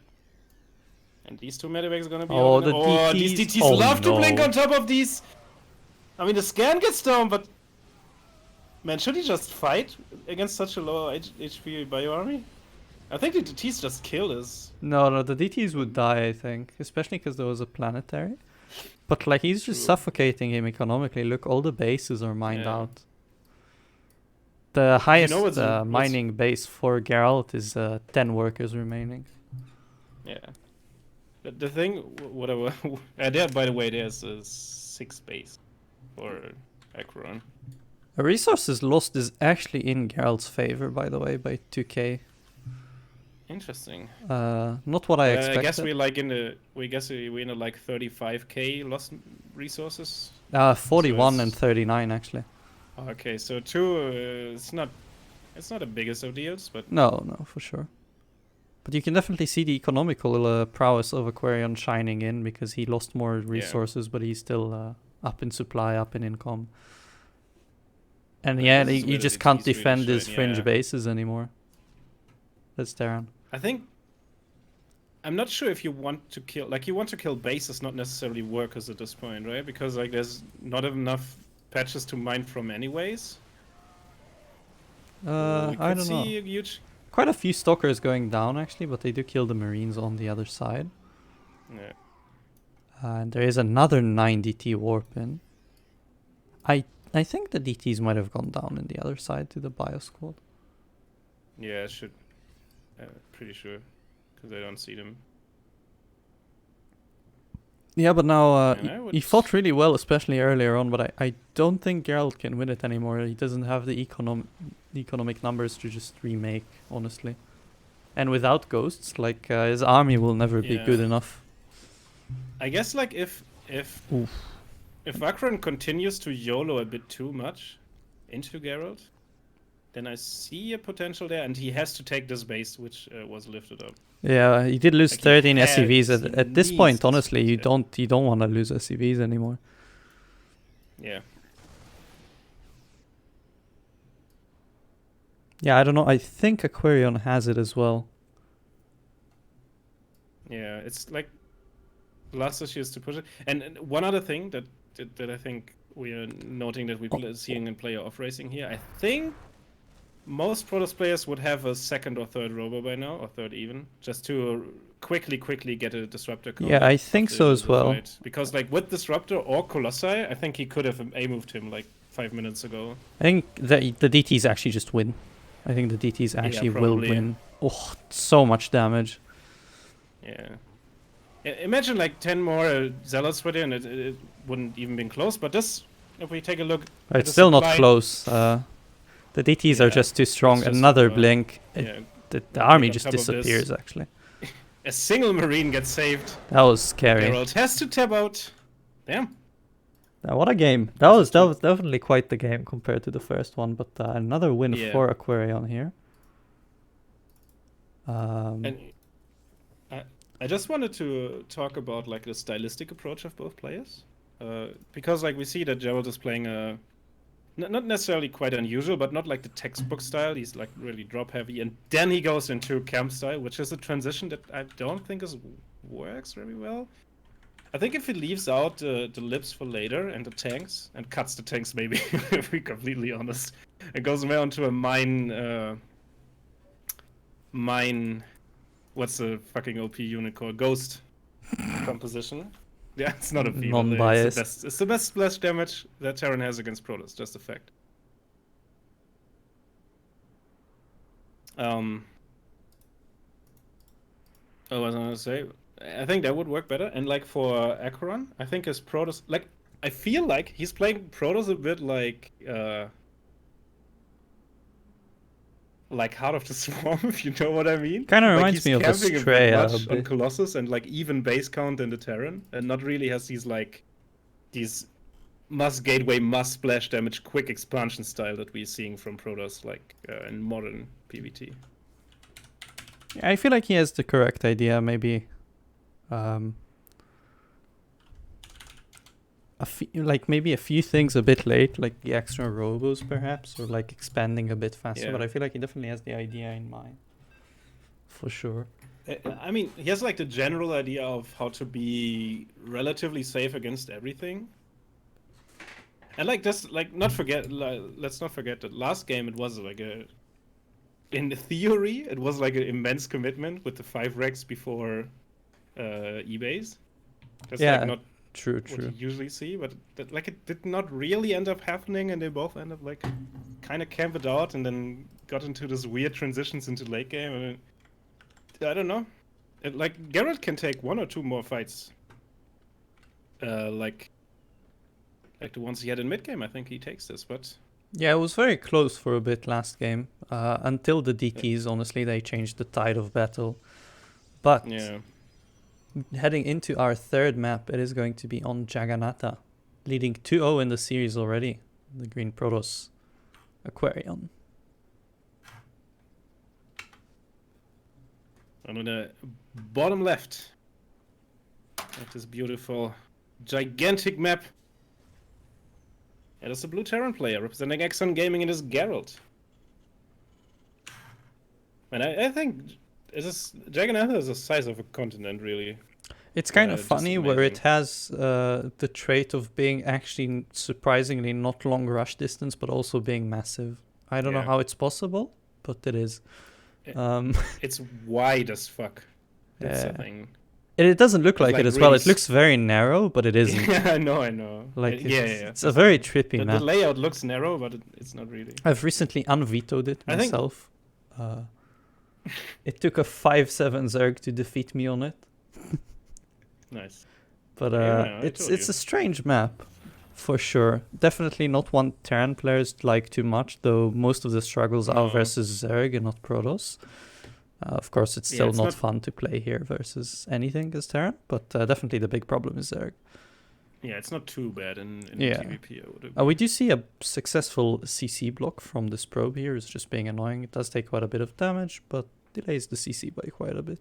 And these two medivacs are gonna be. These DTs love to blink on top of these. I mean, the scan gets down, but man, should he just fight against such a low HP bio army? I think the DTs just kill us. No, the DTs would die, I think. Especially because there was a planetary. But, like, he's just suffocating him economically. Look, all the bases are mined out. The highest mining base for Gerald is 10 workers remaining. Yeah. The thing, whatever... there, by the way, there's a 6 base for AqueroN. Resources lost is actually in Gerald's favor, by the way, by 2k. Interesting. Not what I expected. I guess we in a like 35k lost resources. 41 and 39 actually. Okay, so two. It's not the biggest of deals, but no, for sure. But you can definitely see the economical prowess of AqueroN shining in because he lost more resources, but he's still up in supply, up in income. And yeah, you just can't defend his fringe bases anymore. That's Darren. I think I'm not sure if you want to kill bases, not necessarily workers at this point, right? Because like there's not enough patches to mine from anyways. I don't know. Quite a few stalkers going down actually, but they do kill the marines on the other side. Yeah. And there is another 9 DT warp in. I think the DTs might have gone down in the other side to the bio squad. Yeah, it should. Pretty sure, because I don't see them. Yeah, but now he fought really well, especially earlier on. But I don't think Gerald can win it anymore. He doesn't have the economic numbers to just remake, honestly. And without ghosts, like his army will never be good enough. I guess like if AqueroN continues to YOLO a bit too much into Gerald, then I see a potential there, and he has to take this base, which was lifted up. Yeah, he did lose like 13 SCVs. At this point, honestly, you don't want to lose SCVs anymore. Yeah. Yeah, I don't know. I think AqueroN has it as well. Yeah, it's like the last issue is to push it. And one other thing that I think we are noting that we're seeing in player off racing here, I think most Protoss players would have a second or third robo by now, or third even, just to quickly get a disruptor. Yeah, I think so as well. Fight. Because like with disruptor or Colossi, I think he could have A-moved him like 5 minutes ago. I think the DTs actually just win. I think the DTs actually will win. Oh, so much damage. Yeah. Imagine like 10 more Zealots with it, and it wouldn't even been close. But this, if we take a look, it's still not close. The DTs are just too strong. Another blink. The army just disappears, actually. A single Marine gets saved. That was scary. Gerald has to tab out. Damn. What a game. That was definitely quite the game compared to the first one. But another win for AqueroN here. And I just wanted to talk about like the stylistic approach of both players. Because like we see that Gerald is playing a not necessarily quite unusual, but not like the textbook style. He's like really drop heavy, and then he goes into camp style, which is a transition that I don't think works very well. I think if he leaves out the lips for later and the tanks, and cuts the tanks maybe, if we're completely honest, and goes more onto a mine, what's the fucking OP unit called? Ghost composition. Yeah, it's not OP, but Non-biased. it's the best splash damage that Terran has against Protoss, just a fact. What was I gonna say? I think that would work better. And like for AqueroN, I think his Protoss, like, I feel like he's playing Protoss a bit like Heart of the Swarm, if you know what I mean. Kind of Like reminds he's me of camping Astrea a a bit much on bit. Colossus and like even base count in the Terran, and not really has these must gateway, must splash damage, quick expansion style that we're seeing from Protoss like in modern PvT. I feel like he has the correct idea. Maybe, maybe a few things a bit late, like the extra robos perhaps, or like expanding a bit faster. Yeah. But I feel like he definitely has the idea in mind, for sure. I mean, he has like the general idea of how to be relatively safe against everything. And like this, like let's not forget that last game it was like in theory it was like an immense commitment with the 5 Rex before eBase. That's Yeah, like not true. what you usually see, but like it did not really end up happening, and they both end up like kind of camped it out and then got into this weird transitions into late game. And I don't know. Like Gerald can take 1 or 2 more fights. Like the ones he had in mid game, I think he takes this, but Yeah, it was very close for a bit last game. Until the DTs, honestly, they changed the tide of battle. But yeah. heading into our third map, it is going to be on Jagannatha, leading 2-0 in the series already. The Green Protoss AqueroN. And on the bottom left of this beautiful, gigantic map, it is a blue Terran player representing Exon Gaming, and is Gerald. And I think Jagannatha is the size of a continent, really. It's kind of Just funny where it amazing. has the trait of being actually surprisingly not long rush distance, but also being massive. I don't know Yeah. how it's possible, but it is. It's wide as fuck. That's the Yeah. thing. It doesn't look It's like like it as really well. It looks very narrow, but it isn't. Yeah, I know. Like yeah. it's a very trippy The map. layout looks narrow, but it's not really. I've recently unvetoed it I think- myself. It took a 5/7 Zerg to defeat me on it. Nice. But Yeah, I it's told a you. strange map, for sure. Definitely not one Terran players like too much, though most of the struggles are No. versus Zerg and not Protoss. Of course, it's still it's not not- fun to play here versus anything as Terran, but definitely the big problem is Zerg. Yeah, it's not too bad in Yeah. PvP. I would agree. We do see a successful CC block from this probe here. It's just being annoying. It does take quite a bit of damage, but delays the CC by quite a bit.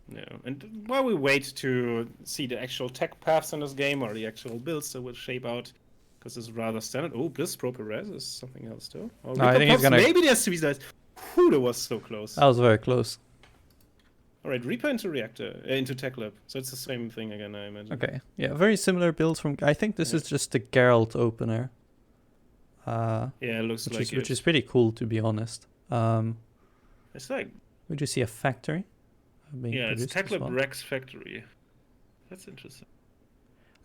Yeah, and while we wait to see the actual tech paths in this game or the actual builds that will shape out, because it's rather standard. Oh, Bliss Pro Perez is something else too. Oh, No, I think he's Pops, gonna- maybe there's 3 dice. Whew, that was so close. That was very close. All right, Reaper into Reactor, into Tech Lab. So it's the same thing again, I imagine. Okay, yeah, very similar builds from. I think this Yeah. is just the Gerald opener. Yeah, it looks like Which is pretty cool, to be honest. It's like, We do see a factory being yeah, it's produced Tech as Lab well. Rex Factory. That's interesting.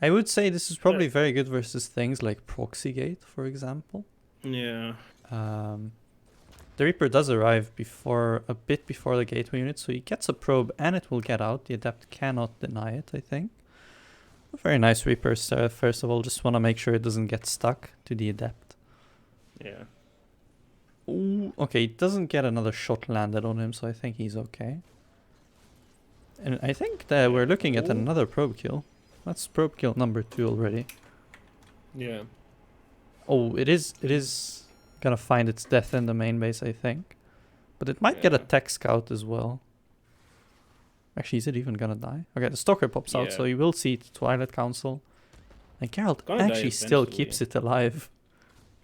I would say this is probably very good versus things like Proxygate, for example. Yeah. The Reaper does arrive a bit before the gateway unit, so he gets a probe and it will get out. The Adept cannot deny it, I think. Very nice Reaper, first of all. Just want to make sure it doesn't get stuck to the Adept. Yeah. Ooh, okay, he doesn't get another shot landed on him, so I think he's okay. And I think that we're looking at Ooh. another probe kill. That's probe kill number 2 already. Yeah. Oh, it is gonna find its death in the main base, I think. But it might get a Yeah. tech scout as well. Actually, is it even gonna die? Okay, the Stalker pops out, Yeah. so you will see the Twilight Council. And Gerald Gonna die actually still eventually. keeps it alive.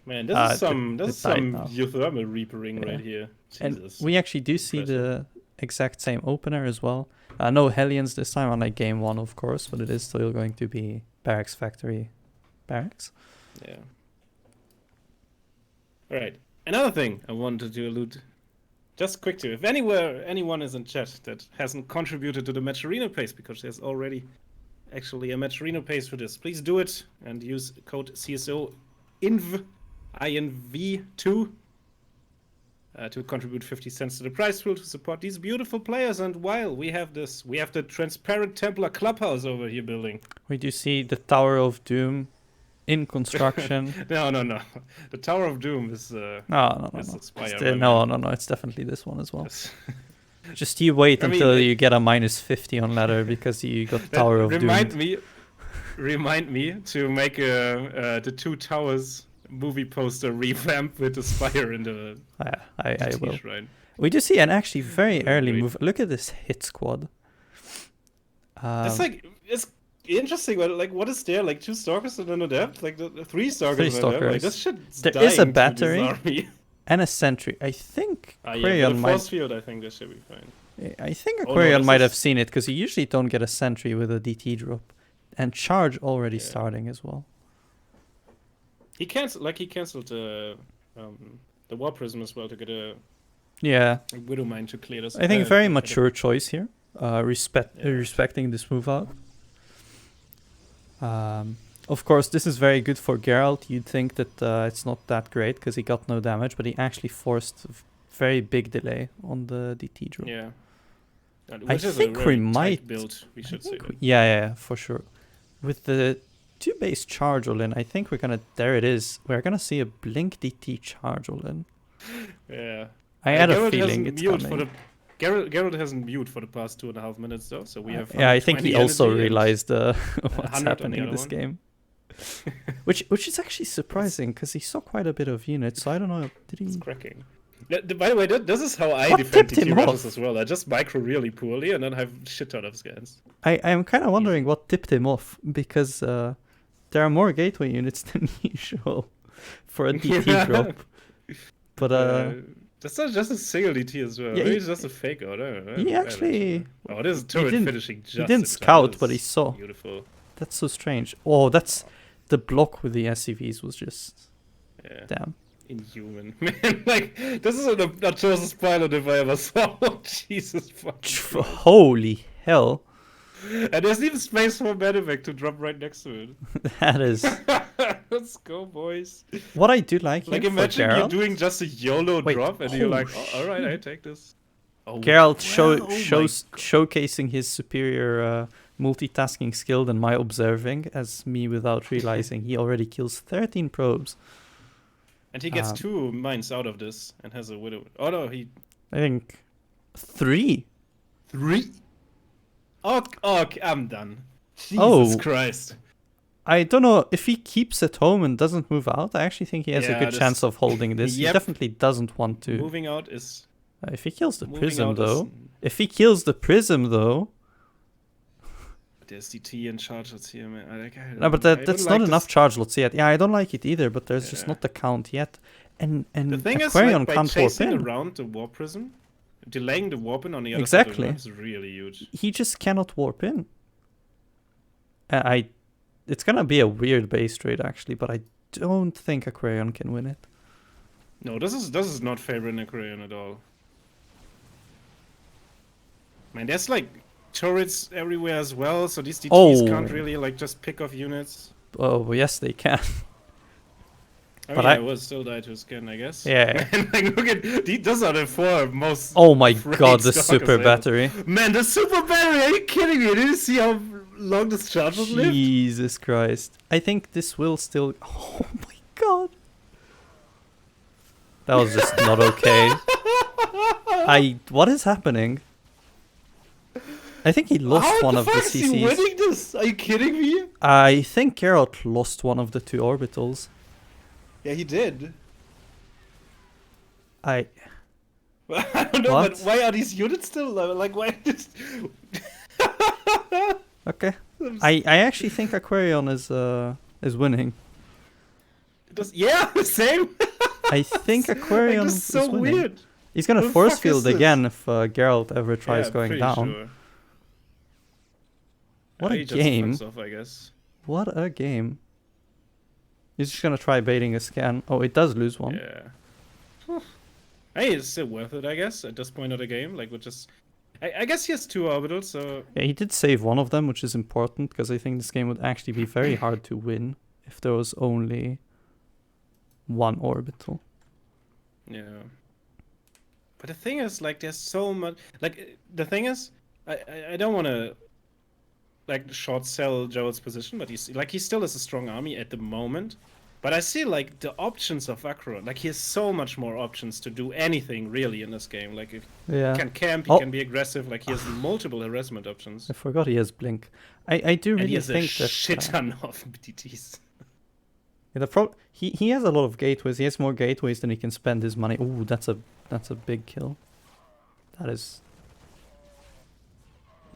Man, this is it some died now. geothermal reapering Yeah. right here. And Jesus. we actually do see Impressive. the exact same opener as well. No Hellions this time, unlike game 1, of course, but it is still going to be Barracks Factory Barracks. Yeah. All right. Another thing I wanted to allude, just quick to, if anyone is in chat that hasn't contributed to the Match Arena page, because there's already actually a Match Arena page for this, please do it and use code CSO INV2 to contribute 50 cents to the prize pool to support these beautiful players. And while we have this, we have the transparent Templar clubhouse over here building. We do see the Tower of Doom in construction. No. The Tower of Doom is No. It's definitely this one as well. Just you wait until you get a -50 on ladder because you got the Tower of Doom. Remind me to make the Two Towers movie poster revamp with the spire in the I will. Shrine. We do see an actually very early move. Look at this hit squad. It's interesting. Like, what is there? Like 2 stalkers and an adept? Like the 3 stalkers. Like, this shit's there dying is a battery to this army. and a sentry. I think AqueroN might. Force field, I think this should be fine. I think AqueroN might have seen it because you usually don't get a sentry with a DT drop, and charge already starting as well. He canceled the War Prism as well to get a Widow Mine to clear this. I think very mature choice here. Respecting this move out. Of course, this is very good for Gerald. You'd think that it's not that great because he got no damage, but he actually forced a very big delay on the DT drop. Yeah. I think we might build. We should say. Yeah, for sure. With the 2 base charge all in, I think we're gonna. There it is. We're gonna see a blink DT charge all in. Yeah. I had a feeling it's coming. Gerald hasn't mute for the past 2.5 minutes though, so we have. I think he also realized what's happening in this game. which is actually surprising because he saw quite a bit of units. So I don't know. Did he? It's cracking. By the way, this is how I defend DT rushes as well. I just micro really poorly and then have shit ton of scans. I'm kind of wondering what tipped him off because there are more gateway units than usual for a DT drop. But that's not just a single DT as well. Maybe it's just a fake out. He actually. Oh, this is turret finishing just. He didn't scout, but he saw. Beautiful. That's so strange. Oh, that's the block with the SCVs was just. Damn. Inhuman, man. Like, this is a chosen pilot if I ever saw. Jesus fucking. Holy hell. And there's even space for a medevac to drop right next to it. That is. Let's go, boys. What I do like imagine you're doing just a YOLO drop and you're like, alright, I take this. Gerald showcasing his superior multitasking skill than my observing, as me without realizing he already kills 13 probes. And he gets 2 mines out of this and has a widow. Oh no, I think 3. 3? Oh, I'm done. Jesus Christ. I don't know if he keeps at home and doesn't move out. I actually think he has a good chance of holding this. He definitely doesn't want to. Moving out is. If he kills the prism, though. There's DT and charge lots here, man. No, but that's not enough charge lots yet. Yeah, I don't like it either, but there's just not the count yet. And the thing AqueroN is, by can't chasing warp in. around the War Prism, delaying the warp in on the other side of the map is really huge. He just cannot warp in. It's gonna be a weird base trade actually, but I don't think AqueroN can win it. No, this is not favoring AqueroN at all. Man, there's like turrets everywhere as well, so these DTs can't really like just pick off units. Oh yes, they can. I will still die to a scan, I guess. Yeah. Man, like, look at those are the 4 most. Oh my god, the super battery. Man, the super battery! Are you kidding me? Did you see how long this charge was lived? Jesus Christ! I think this will still. Oh my god. That was just not okay. What is happening? I think he lost one of the CCs. How the fuck is he winning this? Are you kidding me? I think Gerald lost one of the 2 orbitals. Yeah, he did. I don't know, but why are these units still like? Why just? Okay. I actually think AqueroN is winning. Yeah, same. I think AqueroN is so winning. Weird. He's gonna force field again if Gerald ever tries going down. Sure. What a He just game. fucks off, I guess. What a game. He's just gonna try baiting a scan. Oh, it does lose one. Yeah. Whew. Hey, it's still worth it, I guess, at this point of the game. Like, with just... I guess he has 2 orbitals, so... Yeah, he did save one of them, which is important, because I think this game would actually be very hard to win if there was only 1 orbital. Yeah. But the thing is, like, there's so much... Like, the thing is, I don't want to, like, short sell Gerald's position, but he still has a strong army at the moment. But I see, like, the options of AqueroN. Like, he has so much more options to do anything, really, in this game. Like, Yeah. he can camp, he can be aggressive. Like, he has multiple harassment options. I forgot he has Blink. I do And he really has think a that... shit ton of DTs. Yeah, he has a lot of gateways. He has more gateways than he can spend his money. Ooh, that's a big kill. That is...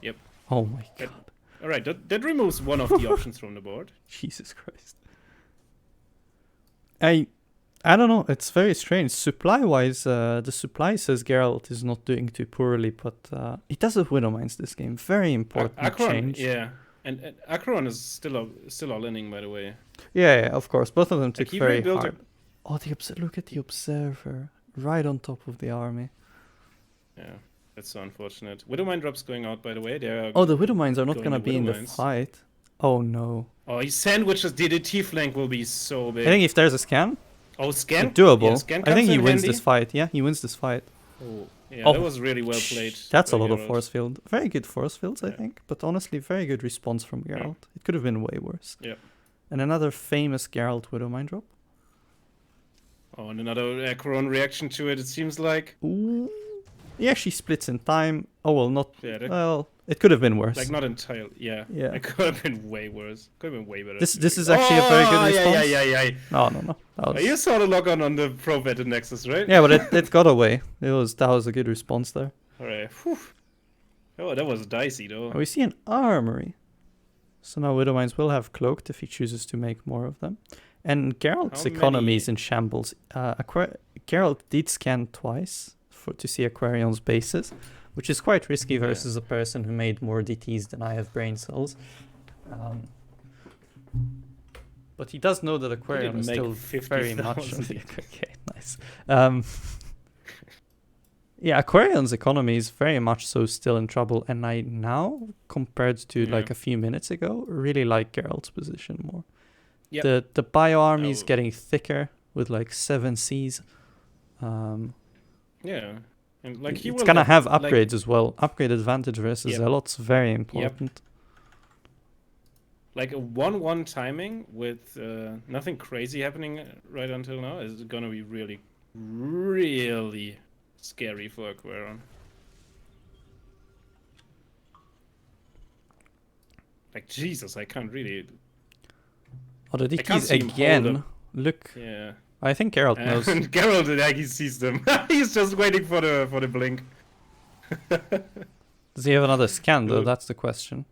Yep. Oh my god. Alright, that removes one of the options from the board. Jesus Christ. I don't know, it's very strange. Supply-wise, the supply says Gerald is not doing too poorly, but he does have Widow Mines this game. Very important AqueroN, change. yeah. And AqueroN is still all inning, by the way. Yeah, of course. Both of them took he very rebuilt hard. Oh, look at the Observer. Right on top of the army. Yeah, that's so unfortunate. Widowmine drops going out, by the way. Oh, the Widow Mines are not going going to to be in the Widowmines. fight. Oh, no. Oh, he sandwiches the DT flank will be so big. I think if there's a scan, Oh, scan? doable. Yeah, scan I think comes he in wins handy. this fight. Yeah, he wins this fight. Oh, yeah, Oh, that was really well played. That's a by lot of Gerald. force field. Very good force fields, I Yeah. think. But honestly, very good response from Gerald. It could have been way worse. Yeah. And another famous Gerald Widow Mine drop. Oh, and another AqueroN reaction to it, it seems like. Ooh. He actually splits in time. Oh, well, not... Yeah, Well, it could have been worse. like not entirely. Yeah. Yeah. It could have been way worse. Could have been way better. This is actually a very good response. Yeah. No. That was... You saw the lock on the Pro Vet Nexus, right? Yeah, but it got away. That was a good response there. Alright. Oh, that was dicey, though. We see an armory. So now Widow Mines will have cloaked if he chooses to make more of them. And Gerald's How economy many- is in shambles. Gerald did scan twice to see AqueroN's bases, which is quite risky versus a person who made more DTs than I have brain cells. But he does know that AqueroN is make still very much... 50,000. Okay, nice. Yeah, AqueroN's economy is very much so still in trouble, and I now, compared to Yeah. like a few minutes ago, really like Gerald's position more. Yep. The bio army is Oh. getting thicker with like 7 Cs. Yeah. And like he It's will gonna have like- upgrades as well. Upgrade advantage versus Yep. Zealots, very important. like a 1-1 timing with nothing crazy happening right until now is gonna be really, really scary for AqueroN. Like Jesus, I can't really. Oh, the I can't DTs see him hold again. up. Look, Yeah. I think Gerald knows. And Gerald, like he sees them. He's just waiting for the blink. Does he have another scan though? Good. That's the question.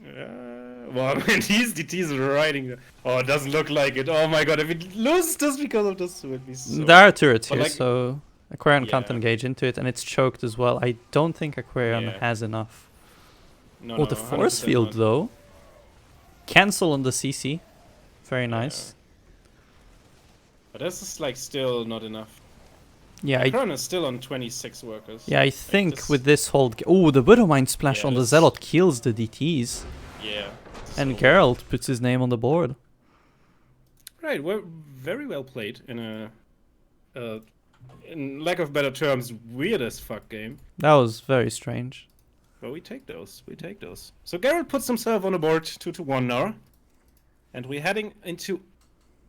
Well, when these DTs are riding. Oh, it doesn't look like it. Oh my god, if it loses just because of this, it would be so. There are turrets But here, like- so AqueroN can't Yeah. engage into it, and it's choked as well. I don't think AqueroN Yeah. has enough. No, Oh, the force 100% field not. though. Cancel on the CC. Very nice. But this is like still not enough. Yeah, I, AqueroN is still on 26 workers. yeah, I think this- with this hold... Oh, the Widow Mine splash Yeah, on the this- Zealot kills the DTs. Yeah. And so- Gerald puts his name on the board. Right, well, very well played in a, in lack of better terms, weird as fuck game. That was very strange. But we take those. We take those. So Gerald puts himself on the board 2-1 now. And we're heading into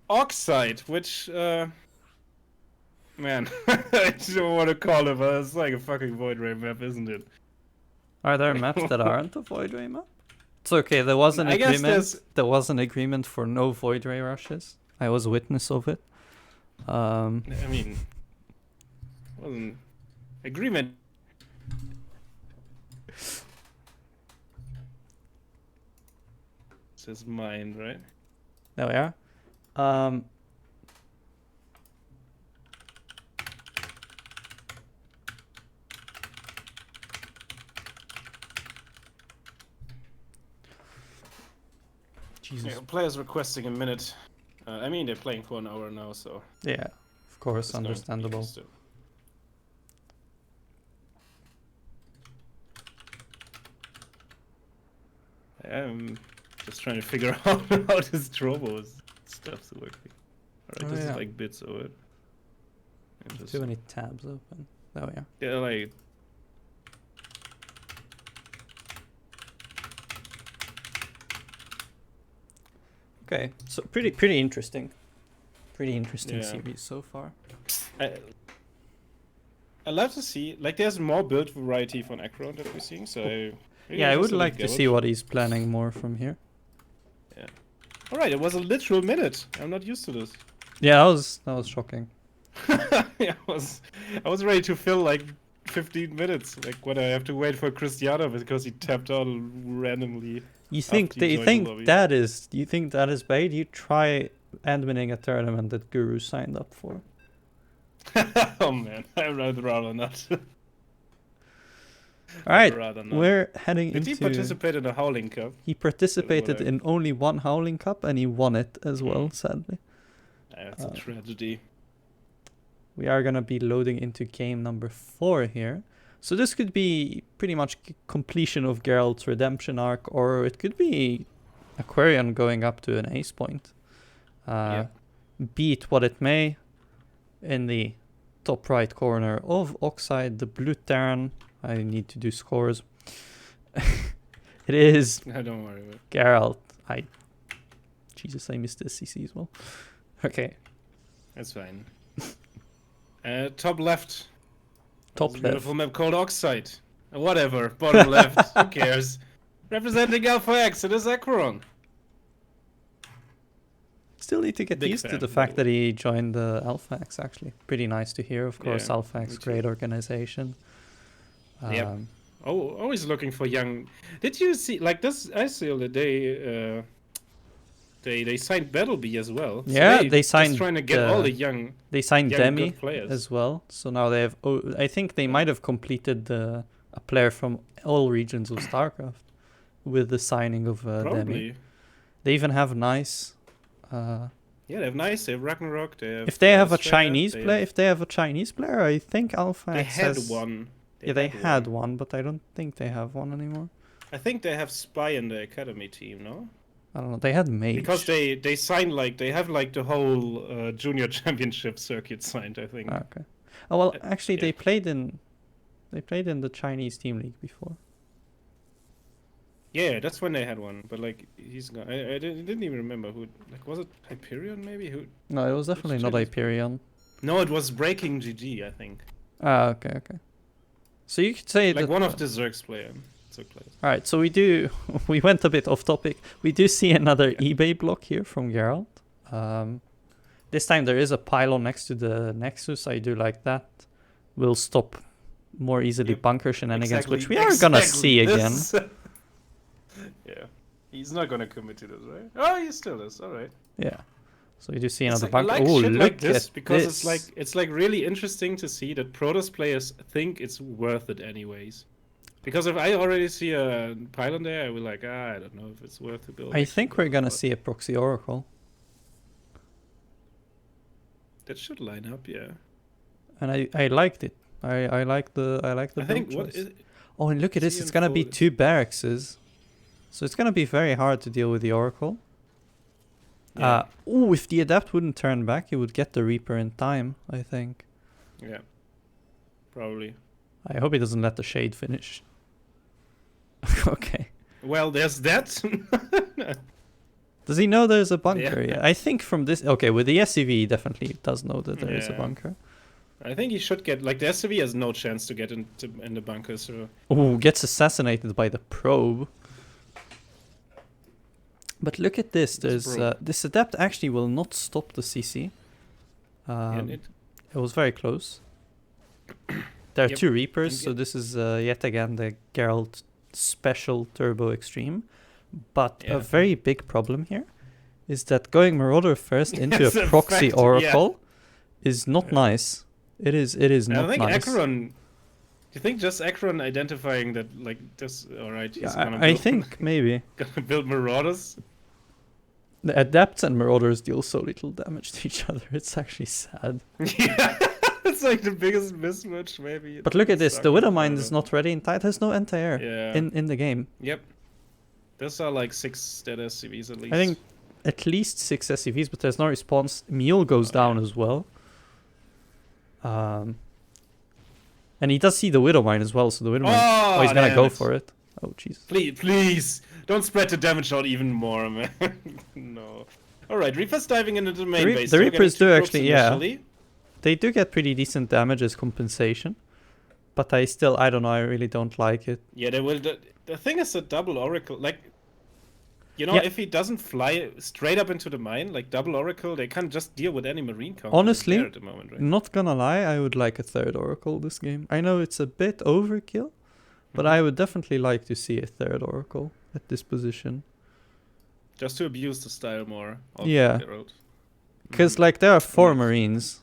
Oxide, which, man, I don't want to call it, but it's like a fucking Void Ray map, isn't it? Are there maps that aren't a Void Ray map? It's okay, there was an I guess agreement. there's- There was an agreement for no Void Ray rushes. I was a witness of it. I mean, wasn't agreement. It's his mind, right? There we are. Jesus. Yeah, players requesting a minute. I mean, they're playing for an hour now, so Yeah, of course, it's going to be understandable. used to. I'm just trying to figure out how this Trovo stuff's working. Alright, Oh, this yeah. is like bits of it. Too many tabs open. There we are. Yeah, like. Okay, so pretty interesting. Pretty interesting Yeah. series so far. I love to see, like, there's more build variety from AqueroN that we're seeing, so Yeah, I would like to see what he's planning more from here. Yeah. Alright, it was a literal minute. I'm not used to this. Yeah, that was shocking. Yeah, I was ready to fill like 15 minutes, like when I have to wait for Cristiano because he tapped out randomly. You think after he joined the lobby. you think that is bait? You try adminning a tournament that Guru signed up for. Oh man, I'd rather not. Alright, Rather not. we're heading Did into... he participate in the Howling Cup? He participated Whatever. in only one Howling Cup and he won it as well, sadly. That's a tragedy. We are going to be loading into game number 4 here. So this could be pretty much completion of Gerald's redemption arc, or it could be AqueroN going up to an ace point. Be it what it may, in the top right corner of Oxide, the blue Terran. I need to do scores. It is No, don't worry about it. Gerald. Jesus, I missed this CC as well. Okay. That's fine. Top left. Top There's a left. beautiful map called Oxide. Whatever. Bottom left. Who cares? Representing AlphaX, it is AqueroN. Still need to get Big used to fan, the by fact the that he joined AlphaX, actually. Pretty nice to hear, of course. Yeah, me AlphaX, too. great organization. Yep. Oh, always looking for young. Did you see like this? I saw the day. They signed Battlebee as well. So Yeah, they just signed trying to get all the young. They signed young Demi good players. as well. So now they have... I think they might have completed a player from all regions of StarCraft with the signing of Demi. Probably. They even have Nice. Yeah, they have Nice. They have Ragnarok. They have. If they have a Australia, Chinese they player, have- if they have a Chinese player, I think AlphaX They had has... one. They had one, but I don't think they have one anymore. I think they have Spy in the academy team, no? I don't know. They had Mage. Because they signed like they have like the whole junior championship circuit signed. I think. Ah, okay. Oh well, actually, yeah. they played in the Chinese team league before. Yeah, that's when they had one. But like he's gone. I didn't even remember who. Like was it Hyperion maybe? Who? No, it was definitely not Chinese? Hyperion. No, it was Breaking GG. I think. Ah, okay. So you could say Like that. one of the Zerg's players. All right, so we went a bit off topic. We do see another eBay block here from Gerald. This time there is a pylon next to the Nexus. I do like that. Will stop more easily bunker shenanigans, which we are gonna see again. Yeah, he's not gonna commit to this, right? Oh, he still is. All right. Yeah. So you do see It's another like, bunker. I like Oh, shit look like this at because this. it's like really interesting to see that Protoss players think it's worth it anyways. Because if I already see a pylon there, I will like, I don't know if it's worth to build. I think we're gonna see a proxy oracle. That should line up, yeah. And I liked it. I like the I think build what choice. is Oh, and look at this. see It's gonna be unfolded. 2 barracks. So it's gonna be very hard to deal with the oracle. yeah, If the adapt wouldn't turn back, you would get the Reaper in time, I think. yeah, probably. I hope he doesn't let the shade finish. Okay. Well, there's that. Does he know there's a bunker? Yeah. Yeah. I think from this... Okay, with the SCV, he definitely does know that there is a Yeah. bunker. I think he should get like the SCV has no chance to get in the bunker. So Oh, gets assassinated by the probe. But look at this. This There's probe. this adept actually will not stop the CC. and It it was very close. There are Yep. 2 Reapers, And so this is yet again the Geralt special Turbo Extreme. But Yeah. a very big problem here is that going Marauder first into Yes, a in proxy fact, yeah. Oracle is not Yeah. nice. It is I not think nice. AqueroN. Do you think just AqueroN identifying that like this? All right, he's Yeah, gonna I build, think maybe. gonna build Marauders. The Adepts and Marauders deal so little damage to each other. It's actually sad. Yeah, it's like the biggest mismatch maybe. But look at this. The Starcraft, I Widowmine don't is know. not ready in time. There's no anti-air Yeah. in the game. Yep. Those are like 6 dead SCVs at least. I think at least 6 SCVs, but there's no response. Mule goes down as well. And he does see the Widowmine as well, so the Widowmine... Oh, he's gonna damn go it. for it. Oh, jeez. Please, don't spread the damage out even more, man. No. Alright, Reaper's diving into the main base. The Still Reapers getting do 2 groups actually, yeah. initially. They do get pretty decent damage as compensation. But I don't know, I really don't like it. Yeah, they will. The thing is, the double Oracle, like, you know, Yeah. if he doesn't fly straight up into the mine, like double Oracle, they can't just deal with any Marine count. Honestly, there at the moment, right? Not gonna lie, I would like a 3rd Oracle this game. I know it's a bit overkill, but I would definitely like to see a 3rd Oracle at this position. Just to abuse the style more. Of Yeah. Gerald. Because, like, there are 4 Marines.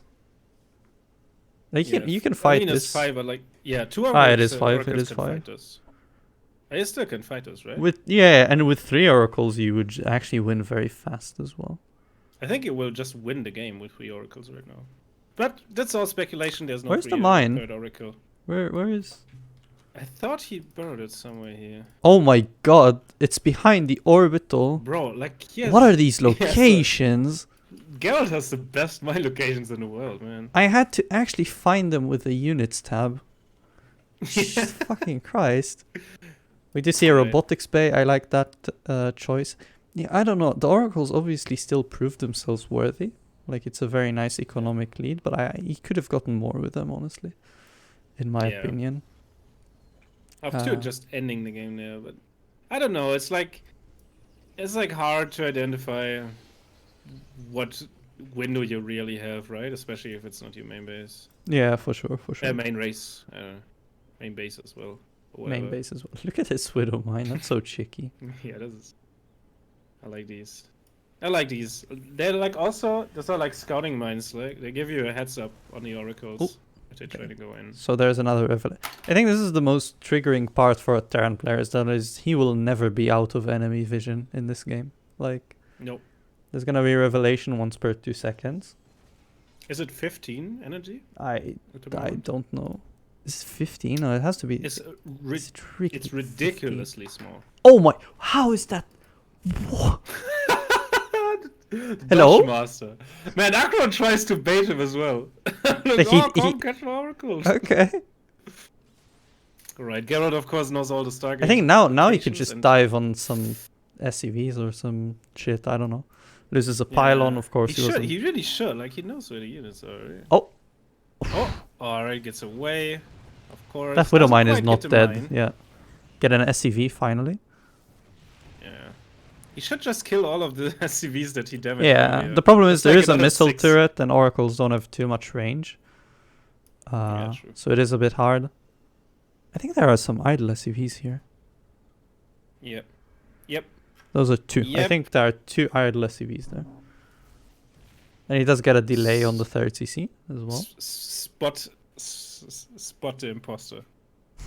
Like, you can fight Marine is this. 5, but like, yeah, 2 It is 5, Oracles it is can 5. fight this. I still can fight this, right? And with 3 Oracles, you would actually win very fast as well. I think it will just win the game with 3 Oracles right now. But that's all speculation. There's no Where's the free, mine? 3rd Oracle. Where is... I thought he burrowed it somewhere here. Oh my god, it's behind the orbital. Bro, like, yes. What are these Yes, locations? Gerald has the best mine locations in the world, man. I had to actually find them with the units tab. Jesus fucking Christ. We do see a robotics bay. I like that choice. Yeah, I don't know. The Oracles obviously still proved themselves worthy. Like, it's a very nice economic lead, but he could have gotten more with them, honestly. In my opinion. Up to just ending the game there, but I don't know. It's like hard to identify what window you really have, right? Especially if it's not your main base. Yeah, for sure. Main race, main base as well. Main base as well. Look at this Widow mine. That's so chicky. Yeah, this is. I like these. They're like also those are like scouting mines. Like they give you a heads up on the oracles if they're trying to go in. So there's another revelation. I think this is the most triggering part for a Terran player. Is he will never be out of enemy vision in this game. Like, nope. There's gonna be a revelation once per 2 seconds. Is it 15 energy? I don't know. Is it 15? No, it has to be. It's it's ridiculously small. Oh my! How is that? What? Hello? Master. Man, AqueroN tries to bait him as well. Like, come catch my oracles. Okay. Right, Gerald of course knows all the Stargate. I think now he could just dive on some SCVs or some shit. I don't know. Loses a pylon, of course. He really should. Like, he knows where the units are. Right? Oh. Alright, gets away. Of course. That Widow mine is not dead. Yeah. Get an SCV finally. Yeah. He should just kill all of the SCVs that he damaged. Yeah. Earlier. The problem is That's there is a missile 6. turret and oracles don't have too much range. Yeah, true. So it is a bit hard. I think there are some idle SCVs here. Yep. Those are 2. Yep. I think there are 2 idle SCVs there. And he does get a delay on the 3rd CC as well. Spot the imposter.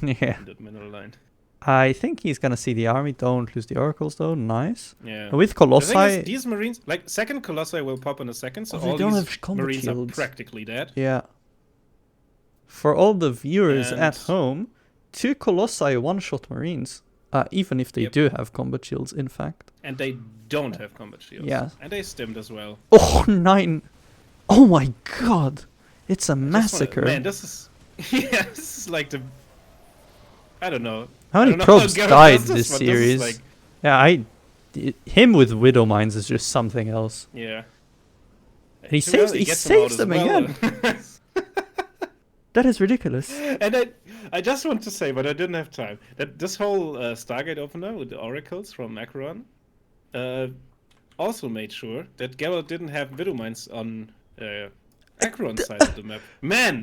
Yeah. In that middle line. I think he's gonna see the army. Don't lose the oracles though. Nice. Yeah. With The Colossi, thing is, these Marines, like second Colossi will pop in a second, so they all don't these have combat Marines shields. are practically dead. Yeah. For all the viewers And- at home, 2 Colossi one-shot Marines. Even if they do have combat shields, in fact. And they don't have combat shields. Yeah. And they stimmed as well. Oh, 9. Oh my god. It's a massacre. Man, this is... Yeah, this is like the... I don't know. How many probes died this series? Like... Yeah, him with Widow Mines is just something else. Yeah. And he saves them again. That is ridiculous. And I just want to say, but I didn't have time, that this whole Stargate opener with the oracles from AqueroN also made sure that Gerald didn't have Widow Mines on AqueroN side of the map. Man!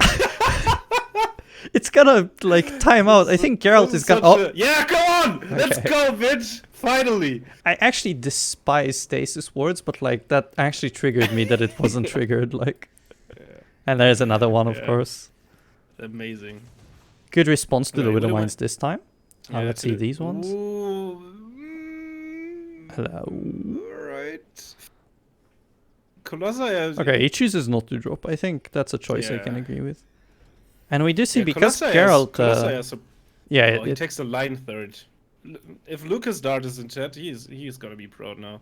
It's gonna, like, time out. I think Gerald is gonna... Yeah, come on! Okay. Let's go, bitch! Finally! I actually despise stasis wards, but, like, that actually triggered me that it wasn't triggered, like... Yeah. And there's another one, of course. Amazing. Good response to the Widow Mines this time. Yeah, let's see these ones. Ooh. Hello. Alright. right. Colossi. Okay, he chooses not to drop. I think that's a choice I can Yeah. agree with. And we do see, Yeah, because Colossi Gerald... Colossi has a yeah, Oh, he takes the line third. If Lucas Dart is in chat, he's gonna be pro now.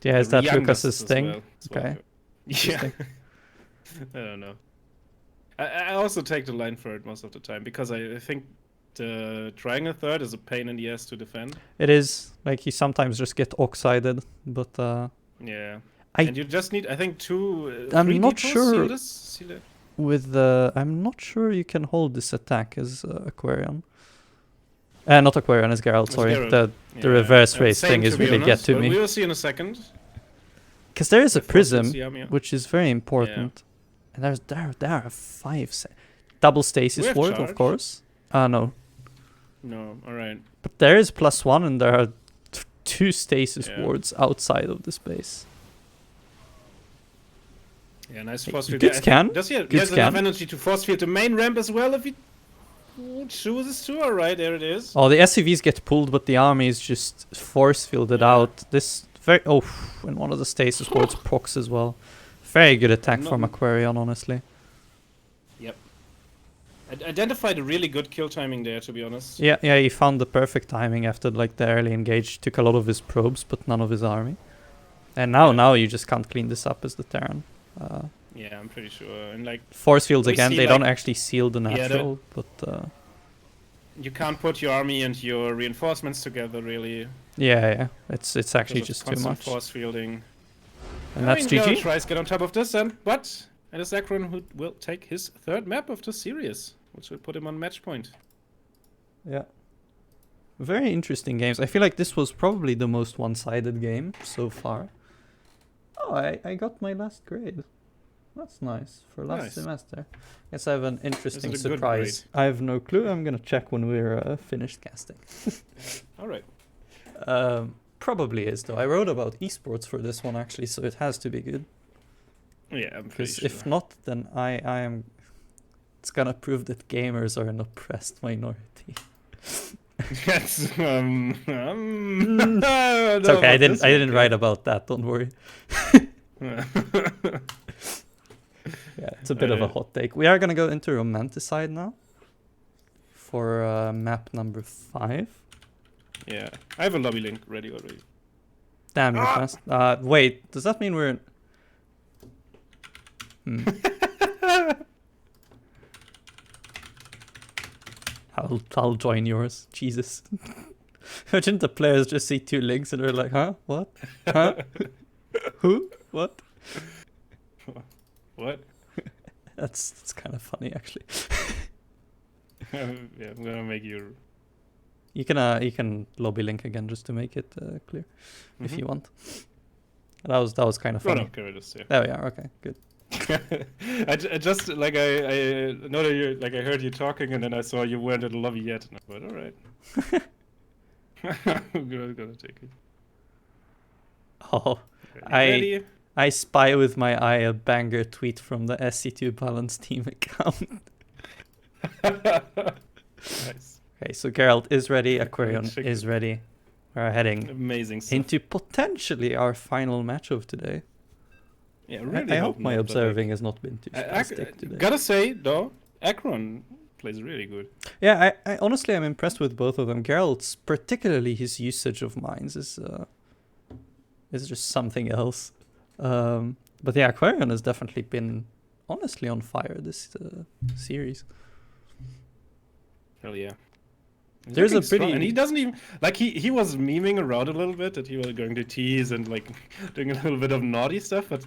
yeah, is that Youngest Lucas's as thing? well. Okay. Yeah. Interesting. I don't know. I also take the line third most of the time because I think the triangle third is a pain in the ass to defend. It is. Like, you sometimes just get oxided, but... Yeah. I- And you just need, I think, I'm three not depots, sure. Seal it. With the... I'm not sure you can hold this attack as AqueroN. Not AqueroN, as Gerald, It's sorry. Gerald. The reverse race same, thing to is be really get honest, to but me. We will see in a second. Because there is a If Frost prism, is Yami. which is very important. And there are 5 double We stasis have ward, of charge. course. No. No, alright. But there is +1 and there are 2 stasis Yeah. wards outside of the space. Yeah, nice Hey, force field. good Yeah, I scan. think- Does he, Good he has enough scan. energy to force field the main ramp as well if he chooses to? Alright, there it is. Oh, the SCVs get pulled, but the army is just force fielded Yeah. out. This very... Oh, and one of the stasis wards procs as well. Very good attack No- from AqueroN, honestly. Identified a really good kill timing there, to be honest. Yeah, he found the perfect timing after like the early engage. Took a lot of his probes, but none of his army. And now you just can't clean this up as the Terran. Yeah, I'm pretty sure. And like, Force fields we again, see, they like- don't actually seal the the- natural, but you can't put your army and your reinforcements together, really. yeah, it's actually because of just too constant much. force fielding. And that's GG. Tries to get on top of this, but it is AqueroN who will take his third map of the series, which will put him on match point. Yeah. Very interesting games. I feel like this was probably the most one-sided game so far. Oh, I got my last grade. That's nice for last Nice. semester. Guess I have an interesting a good surprise. I have no clue. I'm gonna check when we're finished casting. All right. Probably is though. I wrote about esports for this one actually, so it has to be good. Yeah, I'm pretty Because sure. if not, then I am. It's gonna prove that gamers are an oppressed minority. Yes. It's okay. I didn't write about that. Don't worry. Yeah, it's a bit of a hot take. We are gonna go into Romanticide now. For map number 5. Yeah, I have a lobby link ready already. Damn, you're fast. Wait, does that mean we're in... I'll join yours. Jesus. Imagine the players just see 2 links and they're like, huh? What? Huh? Who? What? What? That's kind of funny, actually. Yeah, I'm gonna make you. You can lobby link again just to make it clear, if you want. That was kind of Oh, funny. no, okay, just, yeah. There we are. Okay, good. I just like I know that you like I heard you talking and then I saw you weren't in the lobby yet and I thought, all right. I'm gonna take it. Oh, Ready? I spy with my eye a banger tweet from the SC2 Balance team account. Nice. Okay, so Gerald is ready. AqueroN Check is it. ready. We're heading Amazing stuff. into potentially our final match of today. Yeah, really I hope my not, but, observing has not been too like, spastic today. gotta say though, AqueroN plays really good. Yeah, I honestly am impressed with both of them. Gerald's, particularly his usage of mines, is just something else. But yeah, AqueroN has definitely been honestly on fire this series. Hell yeah. He's There's a looking strong, pretty- and he doesn't even like he was memeing around a little bit that he was going to tease and like doing a little bit of naughty stuff, but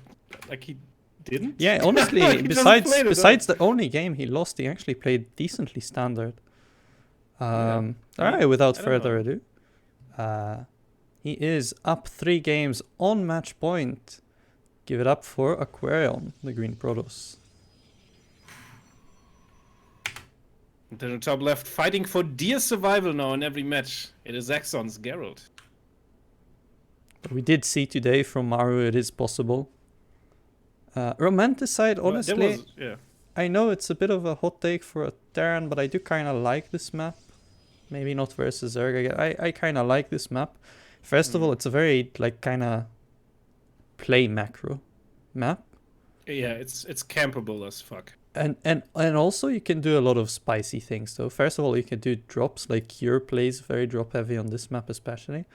like he didn't. Yeah, honestly, He just besides played it besides the only game he lost, he actually played decently standard. Yeah. All right, without I don't further know. ado, he is up 3 games on match point. Give it up for AqueroN, the Green Protoss. To the top left, fighting for dear survival now in every match. It is Exon's Gerald. We did see today from Maru it is possible. Romanticide, Well, honestly, there was- yeah. I know it's a bit of a hot take for a Terran, but I do kind of like this map. Maybe not versus Zerg again. I kind of like this map. First of all, it's a very like kind of play macro map. Yeah, it's campable as fuck. And also you can do a lot of spicy things though. First of all, you can do drops, like your plays very drop heavy on this map especially.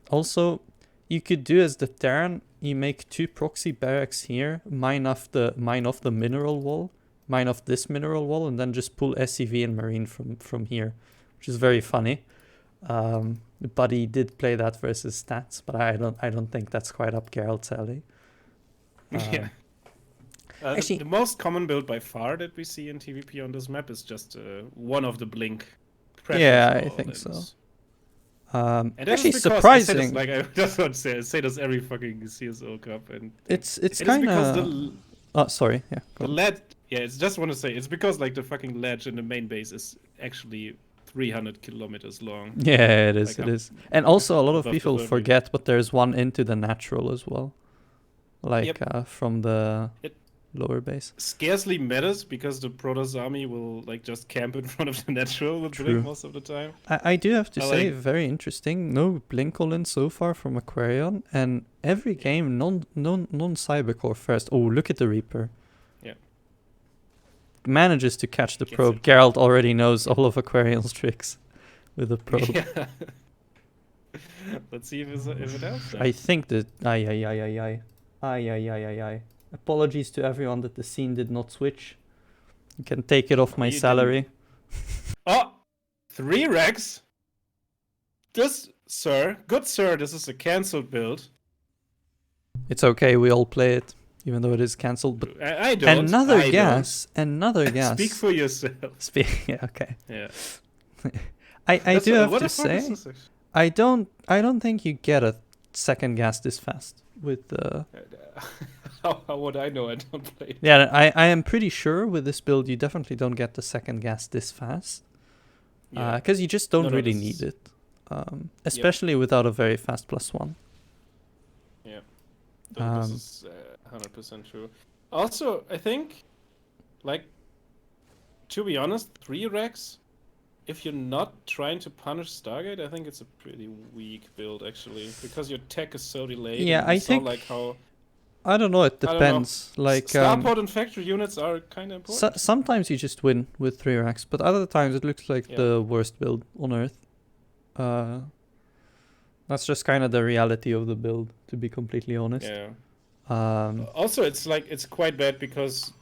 Also, you could do as the Terran, you make 2 proxy barracks here, mine off the mineral wall, mine off this mineral wall, and then just pull SCV and Marine from here, which is very funny. Buddy did play that versus stats, but I don't think that's quite up Gerald's alley. Yeah. Actually, the most common build by far that we see in TVP on this map is just one of the blink. Yeah, I think so. And actually, surprising. I just want to say this every fucking CSO Cup, and it's kind of. Oh, sorry. Yeah. The ledge. Yeah, it's just want to say it's because like the fucking ledge in the main base is actually 300 kilometers long. Yeah, it is. Like it is. And also, a lot of people forget, but there's one into the natural as well, like from the lower base. Scarcely matters because the Protoss army will like just camp in front of the natural with blink most of the time. I do have to say, very interesting. No blink all-in so far from AqueroN, and every game non cybercore first. Oh, look at the Reaper. Yeah. Manages to catch the probe. Gerald already knows all of AqueroN's tricks with the probe. Yeah. Let's see if it helps. I think that apologies to everyone that the scene did not switch. You can take it off my salary. Oh, 3 Rex. This, sir, good sir, this is a cancelled build. It's okay, we all play it, even though it is cancelled. But I don't. Another gas. Speak for yourself. Yeah, okay. Yeah. I do have to say, I don't think you get a second gas this fast with the. How would I know? I don't play. Yeah, I am pretty sure with this build you definitely don't get the second gas this fast. Because you just don't really need it. Especially without a very fast +1. Yeah. This is 100% true. Also, I think, like, to be honest, 3 Rex, if you're not trying to punish Stargate, I think it's a pretty weak build, actually. Because your tech is so delayed. Yeah, I think... like how... I don't know, it depends. Like Starport and factory units are kind of important. Sometimes you just win with 3 racks, but other times it looks like the worst build on Earth. That's just kind of the reality of the build, to be completely honest. Yeah. Also, it's quite bad because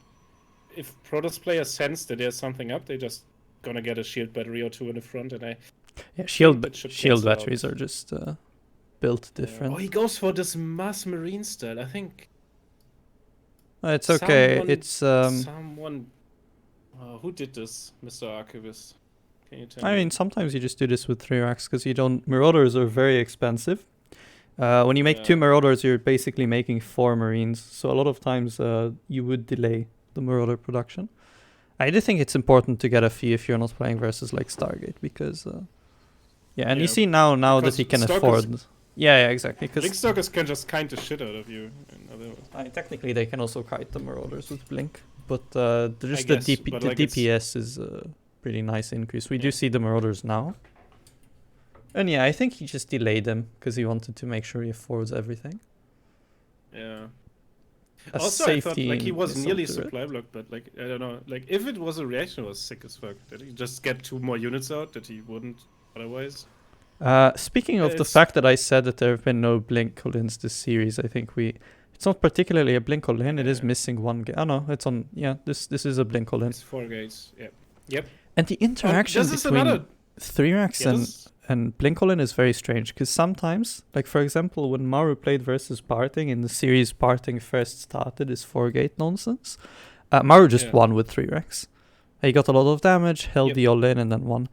if Protoss players sense that there's something up, they're just gonna get a shield battery or 2 in the front, and shield batteries are just built different. Oh, he goes for this mass marine style, I think. It's okay. Someone. Who did this, Mr. Archivist? Can you tell me? I mean, sometimes you just do this with 3 racks because you don't. Marauders are very expensive. When you make 2 Marauders, you're basically making 4 Marines. So a lot of times you would delay the Marauder production. I do think it's important to get a fee if you're not playing versus like Stargate because. You see now that he can afford. Yeah, exactly. Blinkstalkers can just kite the shit out of you. Technically, they can also kite the Marauders with Blink, but the DPS is a pretty nice increase. We do see the Marauders now. And yeah, I think he just delayed them because he wanted to make sure he affords everything. Yeah. Also, I thought like he was nearly supply blocked, but like I don't know, like if it was a reaction, it was sick as fuck. Did he just get 2 more units out that he wouldn't otherwise? Speaking of the fact that I said that there have been no blink call-ins this series, I think it's not particularly a blink call-in. It is missing 1 gate. Oh no, it's on. Yeah, this is a blink call-in. It's 4 gates. Yep. And the interaction between 3 racks and blink call-in is very strange because sometimes, like for example, when Maru played versus Parting in the series, Parting first started his 4 gate nonsense. Maru just won with 3 racks. He got a lot of damage, held the all-in, and then won.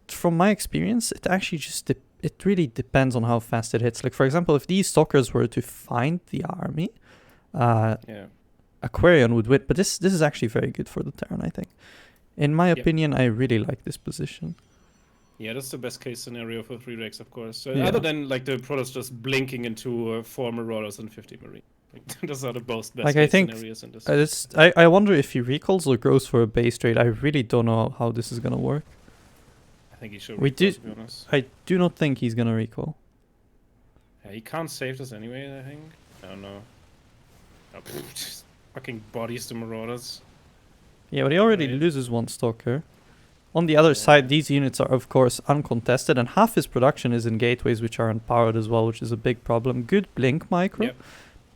From my experience, it actually just it really depends on how fast it hits. Like for example, if these stalkers were to find the army, AqueroN would win. But this is actually very good for the Terran, I think. In my opinion, I really like this position. Yeah, that's the best case scenario for 3 Rex, of course. So other than like the Protoss just blinking into 4 Marauders and 50 Marine. Like, those are the best case scenarios in this. I wonder if he recalls or goes for a base trade. I really don't know how this is gonna work. I think he should recall, to be honest. I do not think he's gonna recall. Yeah, he can't save this anyway, I think. I don't know. Oh, just fucking bodies the Marauders. Yeah, but he already Right. loses one Stalker. On the other side, these units are of course uncontested, and half his production is in gateways which are unpowered as well, which is a big problem. Good blink micro, Yep.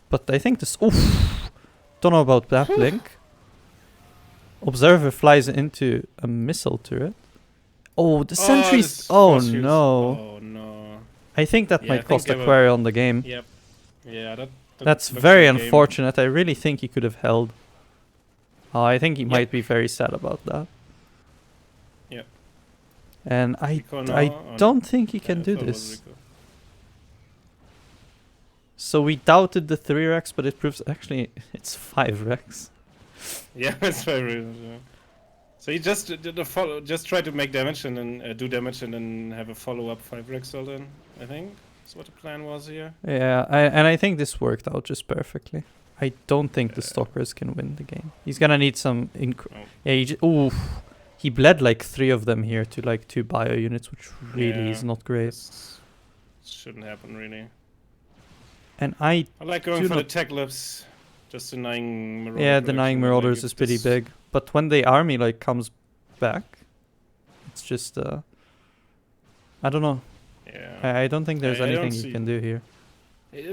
but I think this... Oof! Don't know about that blink. Observer flies into a missile turret. Oh, the sentries... this Oh force fields. no. Oh no. I think that Yeah, I might think cost they were- AqueroN the game. Yep. Yeah, that That's looks very like a game. unfortunate. I really think he could have held. Oh, I think he Yep. might be very sad about that. Yep. And I Rico now, I or- don't think he Yeah, can I do thought it was this. Rico. So we doubted the 3 Rex, but it proves actually it's 5 Rex. Yeah, that's very yeah. So he just did a follow, just try to make damage and then do damage and then have a follow-up 5 Rexel then, I think. That's what the plan was here. Yeah, and I think this worked out just perfectly. I don't think the Stalkers can win the game. He's gonna need some... Yeah, oof. He bled like 3 of them here to like 2 bio units, which really is Yeah. not great. This shouldn't happen really. And I... I like going Do for the not- tech lips, just denying Marauder. Yeah, production, denying and, like, Marauders if is pretty this- big. But when the army like comes back, it's just... I don't know. Yeah. I don't think there's I don't anything you see- can do here.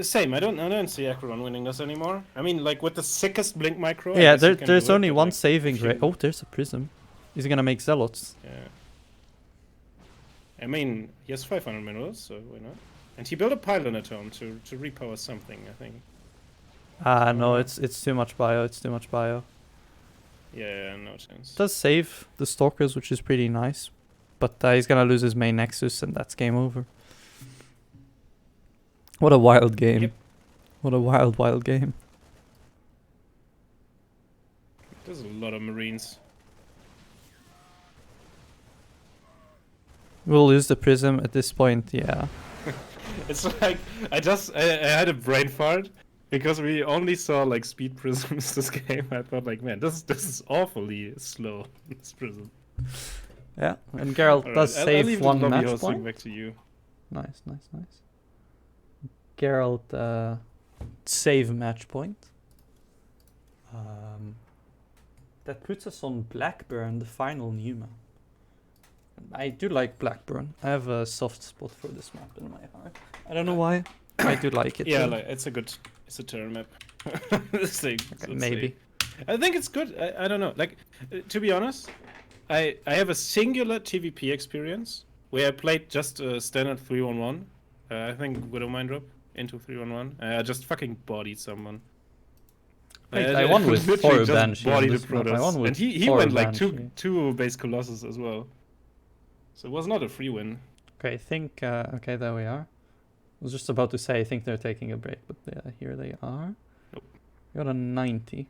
Same. I don't see AqueroN winning this anymore. I mean, like with the sickest blink micro. I Yeah, guess you can there's do it, only but, one like, saving if you- rate. Oh, there's a prism. He's gonna make zealots. Yeah. I mean, he has 500 minerals, so why not? And he built a pylon at home to repower something, I think. Ah, no, Uh, it's too much bio. It's too much bio. Yeah, no chance. Does save the Stalkers, which is pretty nice. But he's gonna lose his main Nexus, and that's game over. What a wild game. Yep. What a wild game. There's a lot of Marines. We'll lose the prism at this point, yeah. It's like I had a brain fart because we only saw like speed prisms this game. I thought like, man, this is awfully slow. This prism. Yeah, and Gerald Alright, does I'll save leave the one lobby match hosting point. back to you. Nice. Gerald save match point. That puts us on Blackburn, the final new map. I do like Blackburn. I have a soft spot for this map in my heart. I don't know why. I do like it. Yeah, though. like it's a terror map. This thing, Okay, let's maybe. see. I think it's good. I don't know. Like, to be honest, I have a singular TVP experience where I played just a standard 3-1-1. I think Widow Mind Drop into 3-1-1. I just fucking bodied someone. Wait, I won with literally 4 just Banshee on bodied this the map. I Protoss. won with And he 4 went like Banshee. two base Colossus as well. So it was not a free win. Okay, I think... okay, there we are. I was just about to say I think they're taking a break, but here they are. Nope. Got a 90.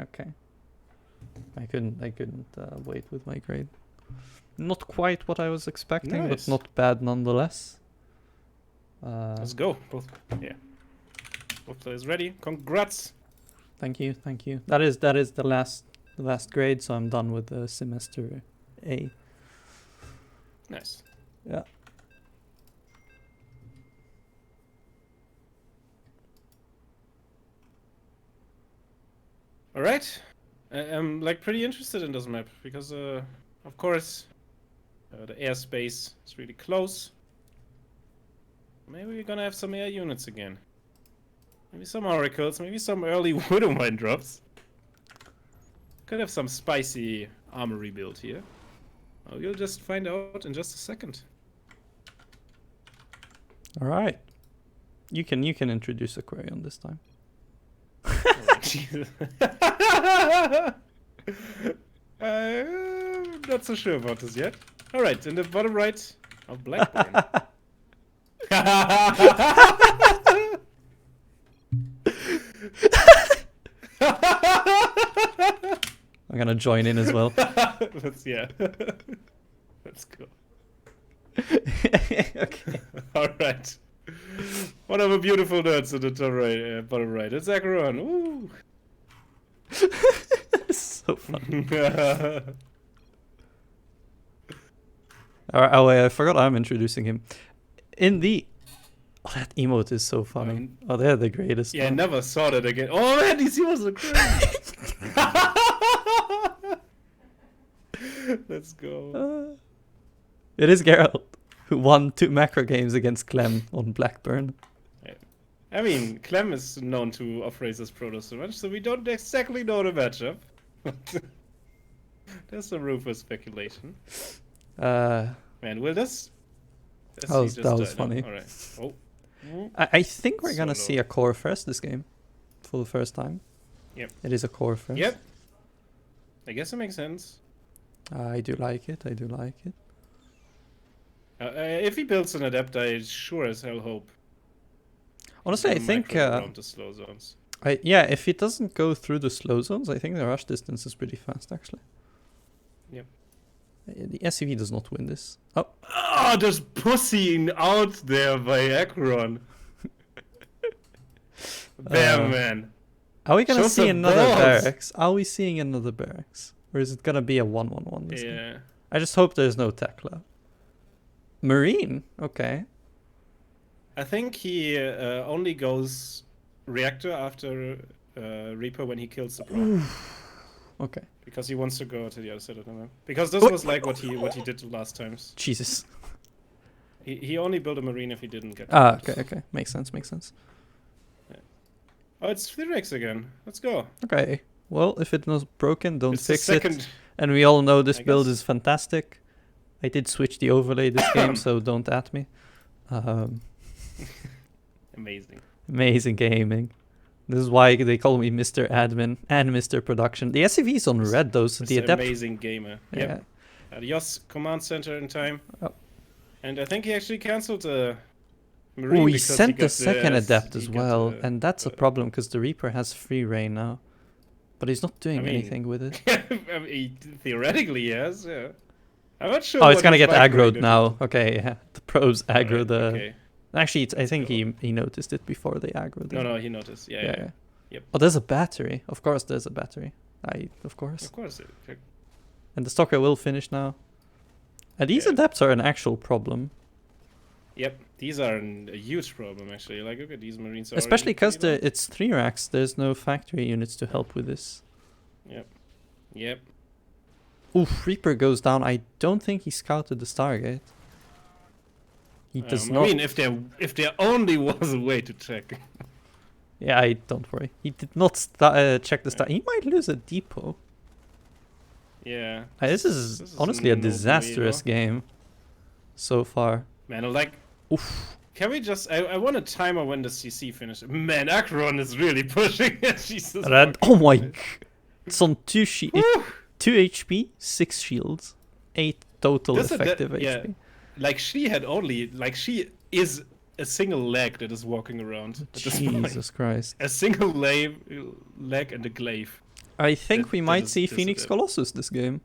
Okay. I couldn't wait with my grade. Not quite what I was expecting, Nice. but not bad nonetheless. Let's go. Both players ready. Congrats. Thank you. That is the last grade, so I'm done with the semester A. Nice. Yeah. All right. I'm like pretty interested in this map because, of course, the airspace is really close. Maybe we're gonna have some air units again. Maybe some oracles. Maybe some early Widow Mine drops. Could have some spicy armory build here. Oh, you'll just find out in just a second. All right. You can introduce AqueroN this time. Oh, Jesus. I'm not so sure about this yet. Alright, in the bottom right of Blackburn. I'm gonna join in as well. Yeah. Let's go. Okay. Alright. One of the beautiful nerds in the top right, bottom right. It's AqueroN. Ooh. So fun. Oh wait, I forgot I'm introducing him. In the Oh, that emote is so funny. Um, Oh, they're the greatest. Yeah, I man. never saw that again. Oh man, these was a crazy. Let's go. It is Gerald, who won 2 macro games against Clem on Blackburn. I mean, Clem is known to off-race his proto so much, so we don't exactly know the matchup. There's some room for speculation. Man, will this... That was funny. Alright. Oh. I think we're gonna Solo. see a core first this game. For the first time. Yep. It is a core first. Yep. I guess it makes sense. I do like it. I do like it. If he builds an adept, I sure as hell hope. Honestly, I he's think... micro around the slow zones. yeah, if it doesn't go through the slow zones, I think the rush distance is pretty fast, actually. Yep. The SCV does not win this. Oh. Oh, there's pussying out there by AqueroN. Damn, man. Are we gonna Show see some another balls. barracks? Are we seeing another barracks? Or is it gonna be a 1-1-1 this game? Yeah. I just hope there's no tackler. Marine? Okay. I think he only goes reactor after Reaper when he kills the pro. Okay. Because he wants to go to the other side of the map. Because this was like what he did the last times. Jesus. He only built a marine if he didn't get. Ah, okay. Makes sense. Oh, it's 3x again. Let's go. Okay. Well, if it's not broken, don't It's the fix it. second. And we all know this I build guess. is fantastic. I did switch the overlay this game, so don't at me. Amazing. Amazing gaming. This is why they call me Mr. Admin and Mr. Production. The SCV is on red though, so the Mr. adept... Amazing gamer. Yeah. Yep. Adios, command center in time. Oh. And I think he actually cancelled the marine. Oh, he because sent the got second adept he as got well, the- and that's a problem because the Reaper has free reign now. But he's not doing I mean- anything with it. I mean, he theoretically, yes. Yeah. I'm not sure. Oh, it's what gonna his get micro aggroed did. now. Okay, yeah. The pros aggro Alright, the... Okay. Actually, I think go. he noticed it before they aggroed it. No, he noticed. Yeah. Yep. Oh, there's a battery. Of course there's a battery. Of course. Of course. And the stalker will finish now. And these Yeah. adepts are an actual problem. Yep. These are a huge problem, actually. Like, look at these marines. Are Especially because already pretty it's 3 racks. There's no factory units to help with this. low. Yep. Oof, Reaper goes down. I don't think he scouted the Stargate. He does I not. mean, if there only was a way to check. Yeah, don't worry. He did not check the Star. He might lose a depot. Yeah. This is honestly a no bueno. disastrous game so far. Man, like, Oof. can we just? I want a timer when the CC finishes. Man, AqueroN is really pushing. Jesus. Red. fucking Oh my. Christ. It's on 2 HP, 6 shields, 8 total This is the- effective yeah. HP. Like she is a single leg that is walking around. At this point. Jesus Christ. A single leg and a glaive. I think we that might is see this Phoenix adept. Colossus this game.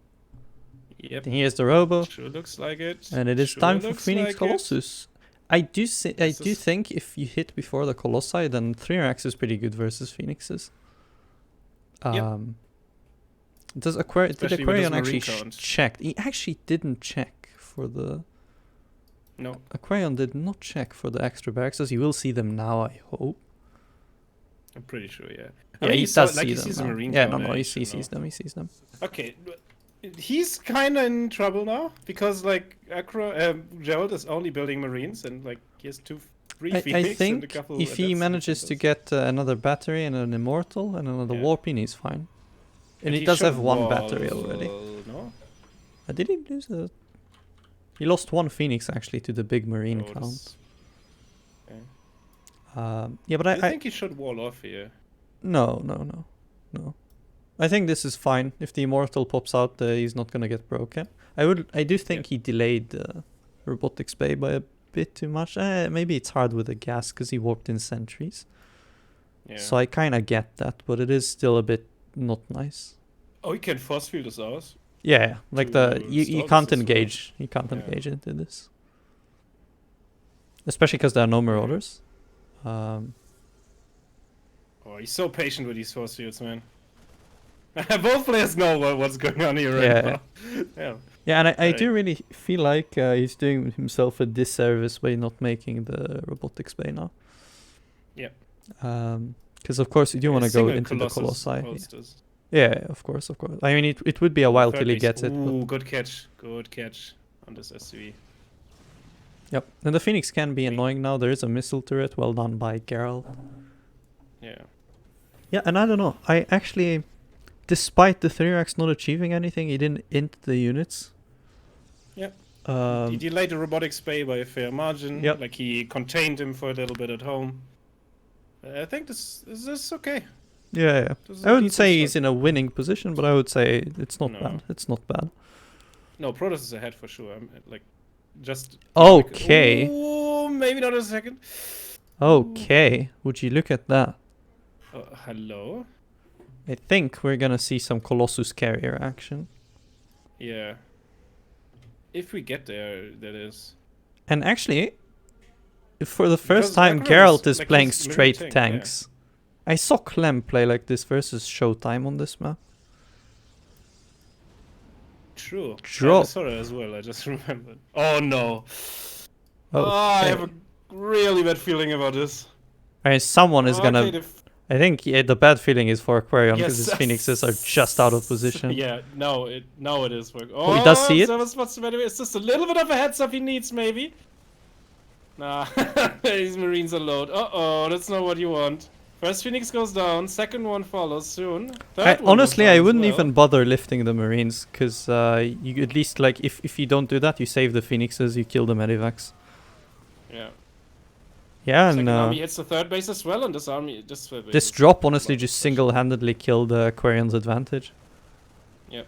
Yep. Here's the Robo. Sure looks like it. And it is Sure time for looks Phoenix like it. Colossus. I do This is- think if you hit before the Colossi, then 3-Rax is pretty good versus Phoenixes. Did Especially with his AqueroN actually marine count. check? He actually didn't check for the... No. AqueroN did not check for the extra barracks. You will see them now, I hope. I'm pretty sure, yeah. Yeah, he does see he them sees a now. marine Yeah, count, no, he should sees know. them, he sees them. Okay, he's kind of in trouble now because like Gerald is only building marines and like he has three I Phoenix and a think couple if he adepts manages to and get another battery and an immortal and another Yeah. warping, he's fine. And he he does should have one wall, battery already. No? Did he lose a... He lost one Phoenix actually to the big marine Oh, count. this- Yeah, but I I think he should wall off here. no. I think this is fine. If the immortal pops out, he's not gonna get broken. I do think he delayed robotics bay by a bit too much. Maybe it's hard with the gas because he warped in sentries. Yeah. So I kind of get that, but it is still a bit not nice. Oh, he can force field us out. Yeah, like To you stall can't this as well. engage. You can't Yeah. engage into this, especially because there are no marauders. Oh, he's so patient with these force fields, man. Both players know what's going on here right Yeah. now. Yeah. Yeah, and I Right. do really feel like he's doing himself a disservice by not making the robotics bay now. Yeah. Because of course you do want to go Single into the Colossus Colossi. holsters. Yeah, of course, of course. I mean, it would be a Oh, while third till he base. gets it. But Ooh, good catch. Good catch on this SUV. yep. And the Phoenix can be Me- annoying now. There is a missile turret. Well done by Gerald. Yeah. Yeah, and I don't know. I actually, despite the 3X not achieving anything, he didn't int the units. Yep. Um, He delayed the robotics bay by a fair margin. Yep. Like he contained him for a little bit at home. I think this is okay. yeah. This is I a wouldn't decent say start. he's in a winning position, but I would say it's not No. bad. It's not bad. No, Protoss is ahead for sure. I'm like just Okay. Oh, maybe not a second. Okay. Would you look at that? Hello. I think we're gonna see some Colossus carrier action. Yeah. If we get there, that is. And actually, for the Because first time, AqueroN Gerald is like, playing he's straight military tank, yeah. tanks. I saw Clem play like this versus Showtime on this map. True. I Drop. saw that as well. I just remembered. Oh no. Oh, I have a really bad feeling about this. someone is gonna. Okay, I think the bad feeling is for AqueroN because Yes. his Phoenixes are just out of position. Yeah, now it is working. Oh, he does see it? So what's the matter? It's just a little bit of a heads up he needs, maybe. Nah, these Marines are low. Uh-oh, that's not what you want. First Phoenix goes down, second one follows soon. Third one Honestly, goes I down as wouldn't well. even bother lifting the Marines because you at least like if you don't do that, you save the Phoenixes, you kill the Medivacs. Yeah. Yeah, Second and army hits the third base as well, and this army this drop honestly just single-handedly killed AqueroN's advantage. Yep.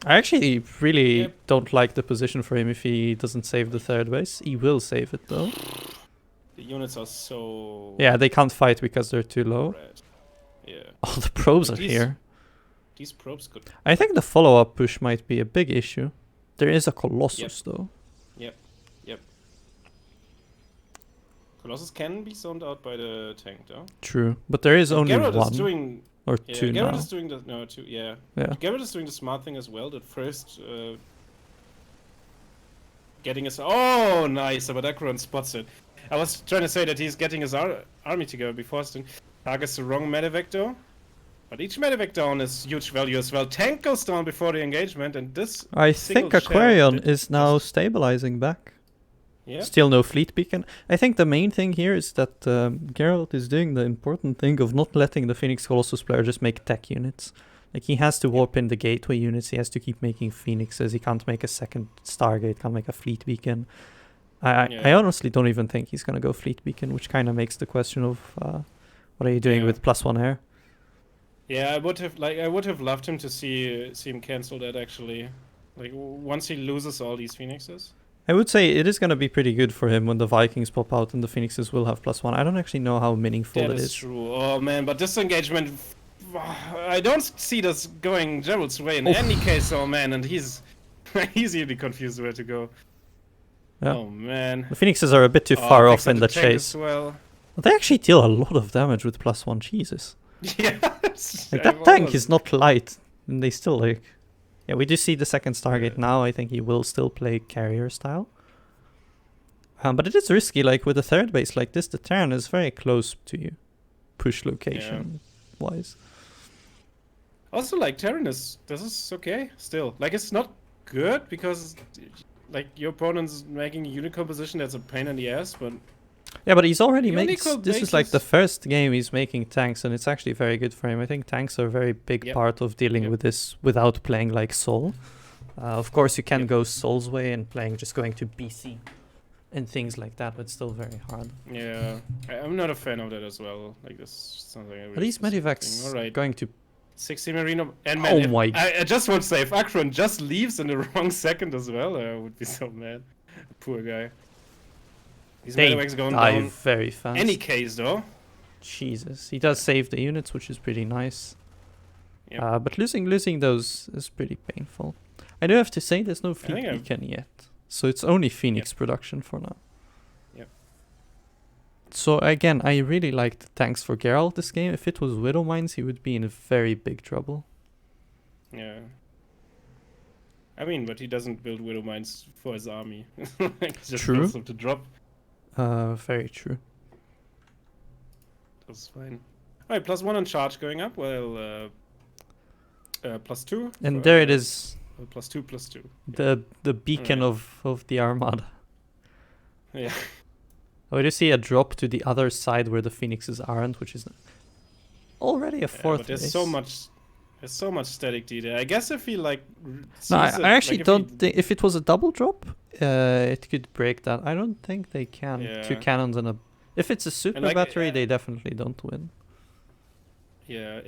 I actually really Yep. don't like the position for him if he doesn't save the third base. He will save it though. The units are so Yeah, they can't fight because they're too low. red. Yeah. Oh, the probes are These- here. These probes could I think the follow-up push might be a big issue. There is a Colossus though. Colossus can be zoned out by the tank though. True, but there is only Gerald one is doing or yeah, two Gerald now. is doing the no two yeah. Yeah. Gerald is doing the smart thing as well. That first getting his nice, but AqueroN spots it. I was trying to say that he's getting his army together before Sting targets the wrong medevac though. But each medevac down is huge value as well. Tank goes down before the engagement, and this I single think shell AqueroN did is now just- stabilizing back. yeah. Still no fleet beacon. I think the main thing here is that Gerald is doing the important thing of not letting the Phoenix Colossus player just make tech units. Like he has to warp in the gateway units. He has to keep making Phoenixes. He can't make a second Stargate. Can't make a fleet beacon. I Yeah. honestly don't even think he's gonna go fleet beacon, which kind of makes the question of what are you doing Yeah. with +1 air? Yeah, I would have loved him to see him cancel that actually. Like once he loses all these Phoenixes. I would say it is going to be pretty good for him when the Vikings pop out and the Phoenixes will have +1. I don't actually know how meaningful That it is is. true. Oh man, but this engagement, I don't see this going Gerald's way in Oof. any case. Oh man, and he's really confused where to go. Yeah. Oh man. The Phoenixes are a bit too far picks off up in the tank chase. as well. But they actually deal a lot of damage with +1. Jesus. Yeah. Like that tank is not light. And they still like... Yeah, we do see the second Stargate now. I think he will still play carrier style. But it is risky, like with a third base like this, the Terran is very close to you. Push location wise. Also, like Terran this is okay still. Like it's not good because like your opponent's making a unit composition that's a pain in the ass, but Yeah, but he's already The made... unequal This is like the bases- first game he's making tanks, and it's actually very good for him. I think tanks are a very big Yep. part of dealing Yep. with this without playing like Soul. Of course, you can Yep. go Soul's way and playing just going to BC and things like that, but still very hard. yeah, I'm not a fan of that as well. Like this sounds like a Are really these specific medivacs thing. All right, going to... 60 Marino and Oh man, if- my- I just want to say if AqueroN just leaves in the wrong second as well, I would be so mad. Poor guy. These They medevacs going die down. very fast. Any case though. Jesus. He does save the units, which is pretty nice. Yep. But losing those is pretty painful. I do have to say there's no fleet think I've- beacon yet. So it's only Phoenix production for now. Yep. So again, I really liked the tanks for Gerald this game. If it was Widow Mines, he would be in very big trouble. Yeah. I mean, but he doesn't build Widow Mines for his army. He just True. builds them to drop. Very true. That's fine. Alright, +1 on charge going up. Well, +2. And there it is. +2. The beacon of the Armada. Yeah. Oh, we do see a drop to the other side where the Phoenixes aren't, which is already a fourth but there's race. so much static D there. I guess if he like. No, I actually don't think if it was a double drop, it could break that. I don't think they can. Yeah. 2 cannons and a. If it's a super like, battery, they definitely don't win. Yeah,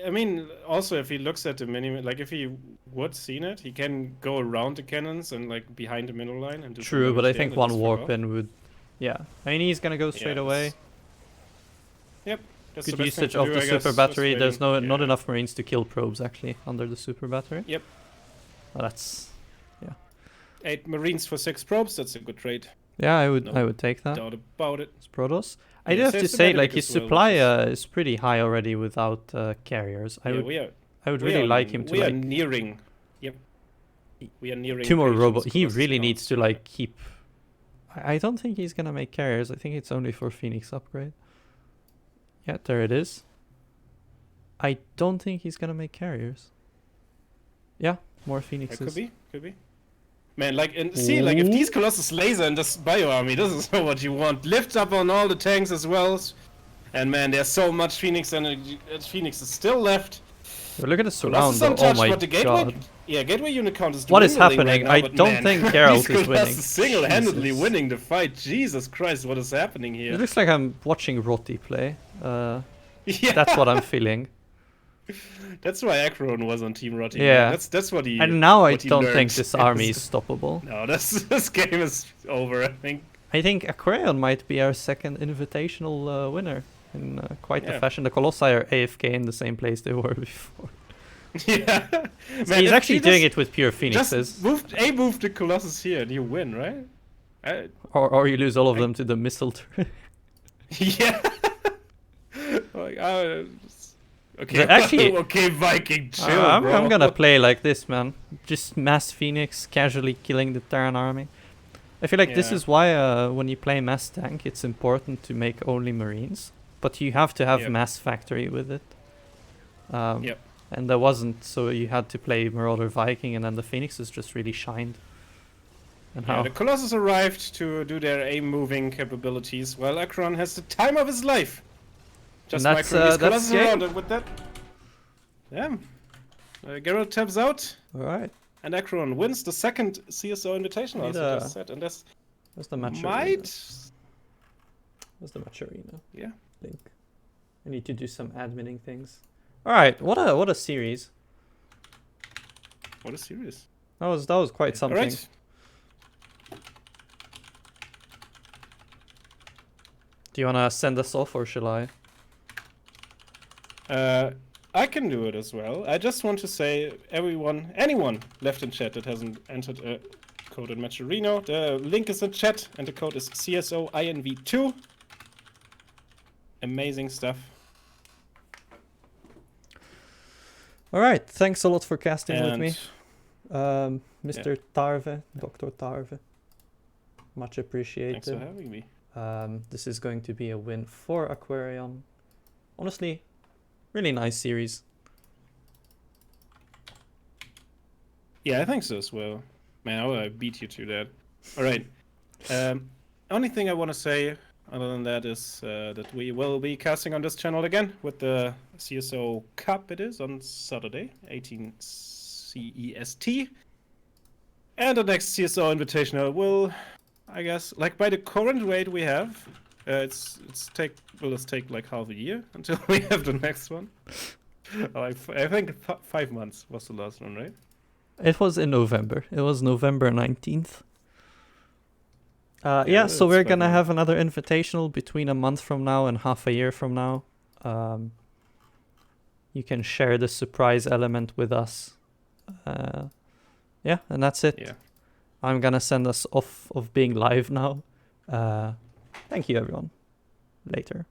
I mean, also if he looks at the mini, like if he would seen it, he can go around the cannons and like behind the middle line and do. True, but I think one just warp fuck off. in would. Yeah, I mean he's gonna go straight away. Yep. That's Good the best thing usage to of do, the I super guess, battery. just There's waiting. not enough marines to kill probes actually under the super battery. Yep. Well, that's 8 marines for 6 probes. That's a good trade. yeah. I would No take that. Doubt about it. It's Protoss. I Yeah, do have to saves the say, medic like his as well, supply which is pretty high already without carriers. I would we really are- like him to we are like nearing. Yep. We are nearing. 2 more patience robots. He Colossus really counts. needs to like keep. I don't think he's gonna make carriers. I think it's only for Phoenix upgrade. Yeah, there it is. I don't think he's gonna make carriers. Yeah, more It Phoenixes. could be. Man, like, and see, like, if these Colossus laser in this bio army, this is what you want. Lift up on all the tanks as well. And man, there's so much Phoenix energy. Phoenix is still left. But look at the surround. Colossus Though. Oh untouched, my but the gateway, god. yeah, gateway unit count is What is dwindling happening? right now, I but don't man, think Gerald these is winning. Colossus single-handedly Jesus. winning the fight. Jesus Christ, what is happening It here? looks like I'm watching Rotti play. Yeah, That's what I'm feeling. that's why AqueroN was on Team Rotti. Yeah. Man. That's what he. And now I what he don't think learned. this army is stoppable. No, this game is over. I think. I think AqueroN might be our second invitational winner in quite the Yeah. fashion. The Colossi are AFK in the same place they were before. Yeah, So he's actually doing it with pure Phoenixes. Just move the Colossus here and you win, right? Or you lose all of them to the missile turret. Yeah. Like, okay. But actually- okay, Viking, chill, I'm bro. gonna play like this, man. Just mass Phoenix casually killing the Terran army. I feel like this Yeah. is why when you play mass tank, it's important to make only Marines. But you have to have Yep. mass factory with it. Yep. And there wasn't, so you had to play Marauder Viking, and then the Phoenixes just really shined. And Yeah, how? the Colossus arrived to do their aim moving capabilities, while AqueroN has the time of his life. Just that's, micro these that's Colossus game. around, and with that, yeah, Gerald taps out, Alright, and AqueroN wins the second CSO Invitational, as Need I a- just said, and this where's the match arena? might, Where's the match arena yeah. link? I need to do some adminning things. Alright, what a series. What a series! That was quite something. All right. Do you wanna send us off or shall I? I can do it as well. I just want to say, anyone left in chat that hasn't entered a code in Matcherino, the link is in chat, and the code is CSO INV2. Amazing stuff. Alright, thanks a lot for casting with And me. Mr. Tarve, Dr. Tarve. Much thanks appreciated. for having me. This is going to be a win for AqueroN. Honestly, really nice series. Yeah, I think so as well. Man, I beat you to that. All right. Only thing I want to say, other than that, is that we will be casting on this channel again with the CSO Cup. It is on Saturday, 18 CEST, and the next CSO Invitational will, I guess, like by the current rate we have, it's take like half a year until we have the next one. I think 5 months was the last one, right? It was in November. It was November 19th. Yeah, Yeah, so that's we're quite gonna long. have another invitational between a month from now and half a year from now. You can share the surprise element with us. Yeah, and that's it. Yeah. I'm gonna send us off of being live now. Thank you, everyone. Later.